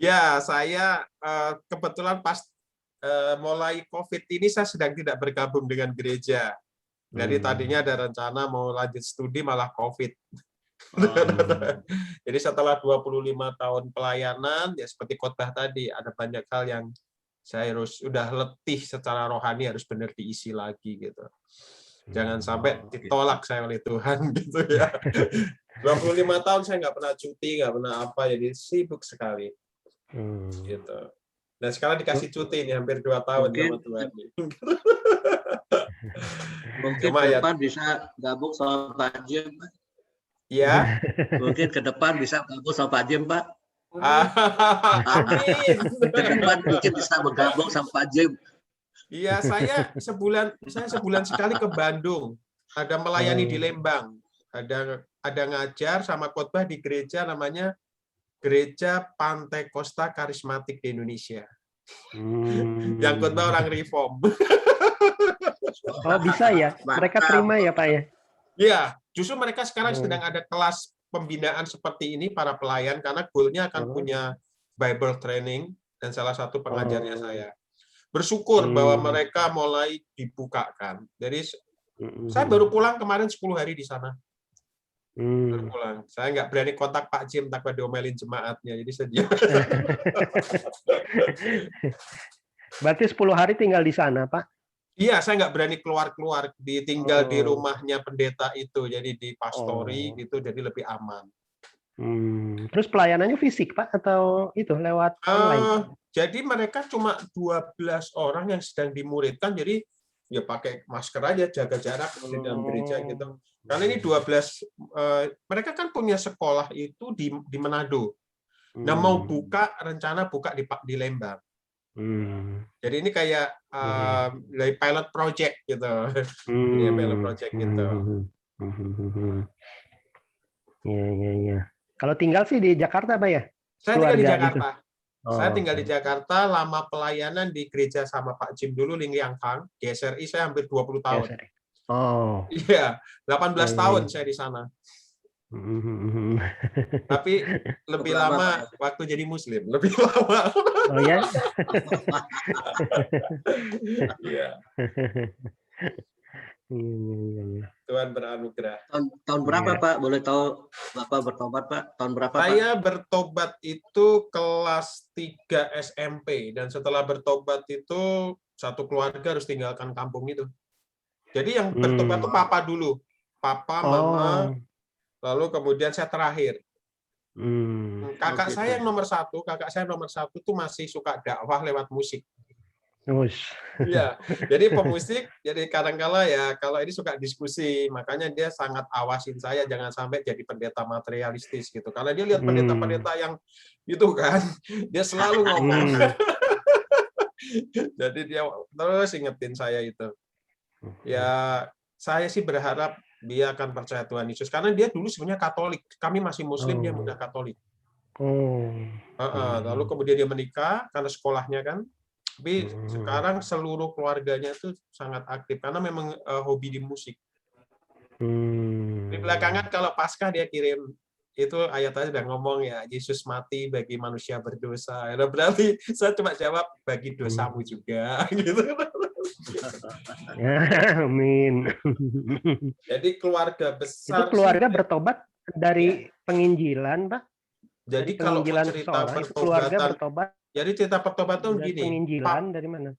S3: Ya saya kebetulan pas mulai COVID ini saya sedang tidak bergabung dengan gereja. Jadi tadinya ada rencana mau lanjut studi malah COVID. Jadi setelah 25 tahun pelayanan ya seperti khotbah tadi ada banyak hal yang saya harus udah letih secara rohani harus benar diisi lagi gitu. Jangan sampai ditolak saya oleh Tuhan gitu ya. 25 tahun saya nggak pernah cuti, nggak pernah apa, jadi sibuk sekali. Gitu. Dan sekarang dikasih cuti nih hampir 2 tahun sama Tuhan.
S12: Mungkin
S3: Cuma
S12: ke
S3: ya,
S12: depan bisa gabung sama Pak Jim, Pak.
S3: ya.
S12: Mungkin ke depan bisa gabung sama Pak Jim, Pak.
S3: Amin.
S12: Ke depan mungkin bisa bergabung sama Pak Jim.
S3: Iya, saya sebulan sekali ke Bandung. Ada melayani di Lembang. Ada ngajar sama khotbah di gereja namanya Gereja Pantai Costa Karismatik di Indonesia. Yang khotbah orang Reform.
S9: Oh, bisa ya? Mereka terima ya, Pak ya?
S3: Iya, justru mereka sekarang sedang ada kelas pembinaan seperti ini para pelayan karena goalnya akan punya Bible training dan salah satu pengajarnya saya. Bersyukur bahwa mereka mulai dibukakan. Jadi saya baru pulang kemarin 10 hari di sana. Baru pulang. Saya nggak berani kontak Pak Jim takut diomelin jemaatnya. Jadi sedih.
S9: Berarti 10 hari tinggal di sana, Pak?
S3: Iya, saya nggak berani keluar-keluar. Tinggal di rumahnya pendeta itu. Jadi di pastori gitu, jadi lebih aman.
S9: Terus pelayanannya fisik, Pak? Atau itu lewat online?
S3: Jadi mereka cuma 12 orang yang sedang dimuridkan. Jadi ya pakai masker aja, jaga jarak di dalam gereja gitu. Karena ini 12, mereka kan punya sekolah itu di Manado. Nah, mau rencana buka di Lembang. Jadi ini kayak dari pilot project gitu. Ini pilot project gitu.
S9: Iya. Kalau tinggal sih di Jakarta, Pak ya?
S3: Saya tinggal di Jakarta.
S9: Gitu.
S3: Saya tinggal di Jakarta, lama pelayanan di gereja sama Pak Jim dulu, Ling Liang Fang. GSRI saya hampir 20 tahun. Iya, 18 tahun saya di sana. Tapi lebih lama waktu jadi Muslim, lebih lama.
S9: Oh ya?
S3: Iya. Tuhan beranugerah.
S12: Tahun berapa, Pak? Boleh tahu Bapak bertobat, Pak? Tahun berapa, Pak?
S3: Saya bertobat itu kelas 3 SMP, dan setelah bertobat itu satu keluarga harus tinggalkan kampung itu. Jadi yang bertobat itu papa dulu. Papa, mama, lalu kemudian saya terakhir. Kakak saya yang nomor satu tuh masih suka dakwah lewat musik. Iya, jadi pemusik, jadi kadang-kala ya kalau ini suka diskusi, makanya dia sangat awasin saya jangan sampai jadi pendeta materialistis gitu. Karena dia lihat pendeta-pendeta yang itu kan, dia selalu ngomong. Jadi dia terus ingetin saya itu. Ya, saya sih berharap dia akan percaya Tuhan Yesus karena dia dulu sebenarnya Katolik. Kami masih Muslim, dia udah Katolik. Lalu kemudian dia menikah karena sekolahnya kan. Tapi sekarang seluruh keluarganya itu sangat aktif karena memang hobi di musik. Di belakangan kalau Paskah dia kirim itu ayat-ayat udah ngomong ya Yesus mati bagi manusia berdosa. Nah, berarti saya cuma jawab bagi dosamu juga gitu.
S9: Amin.
S3: Jadi keluarga besar.
S9: Itu keluarga bertobat dari penginjilan, Pak.
S3: Jadi kalau cerita pertobatan, jadi cerita pertobatan gini.
S9: Penginjilan dari mana?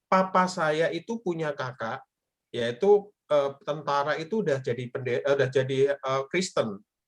S3: Papa saya itu punya kakak, yaitu tentara itu udah jadi Kristen.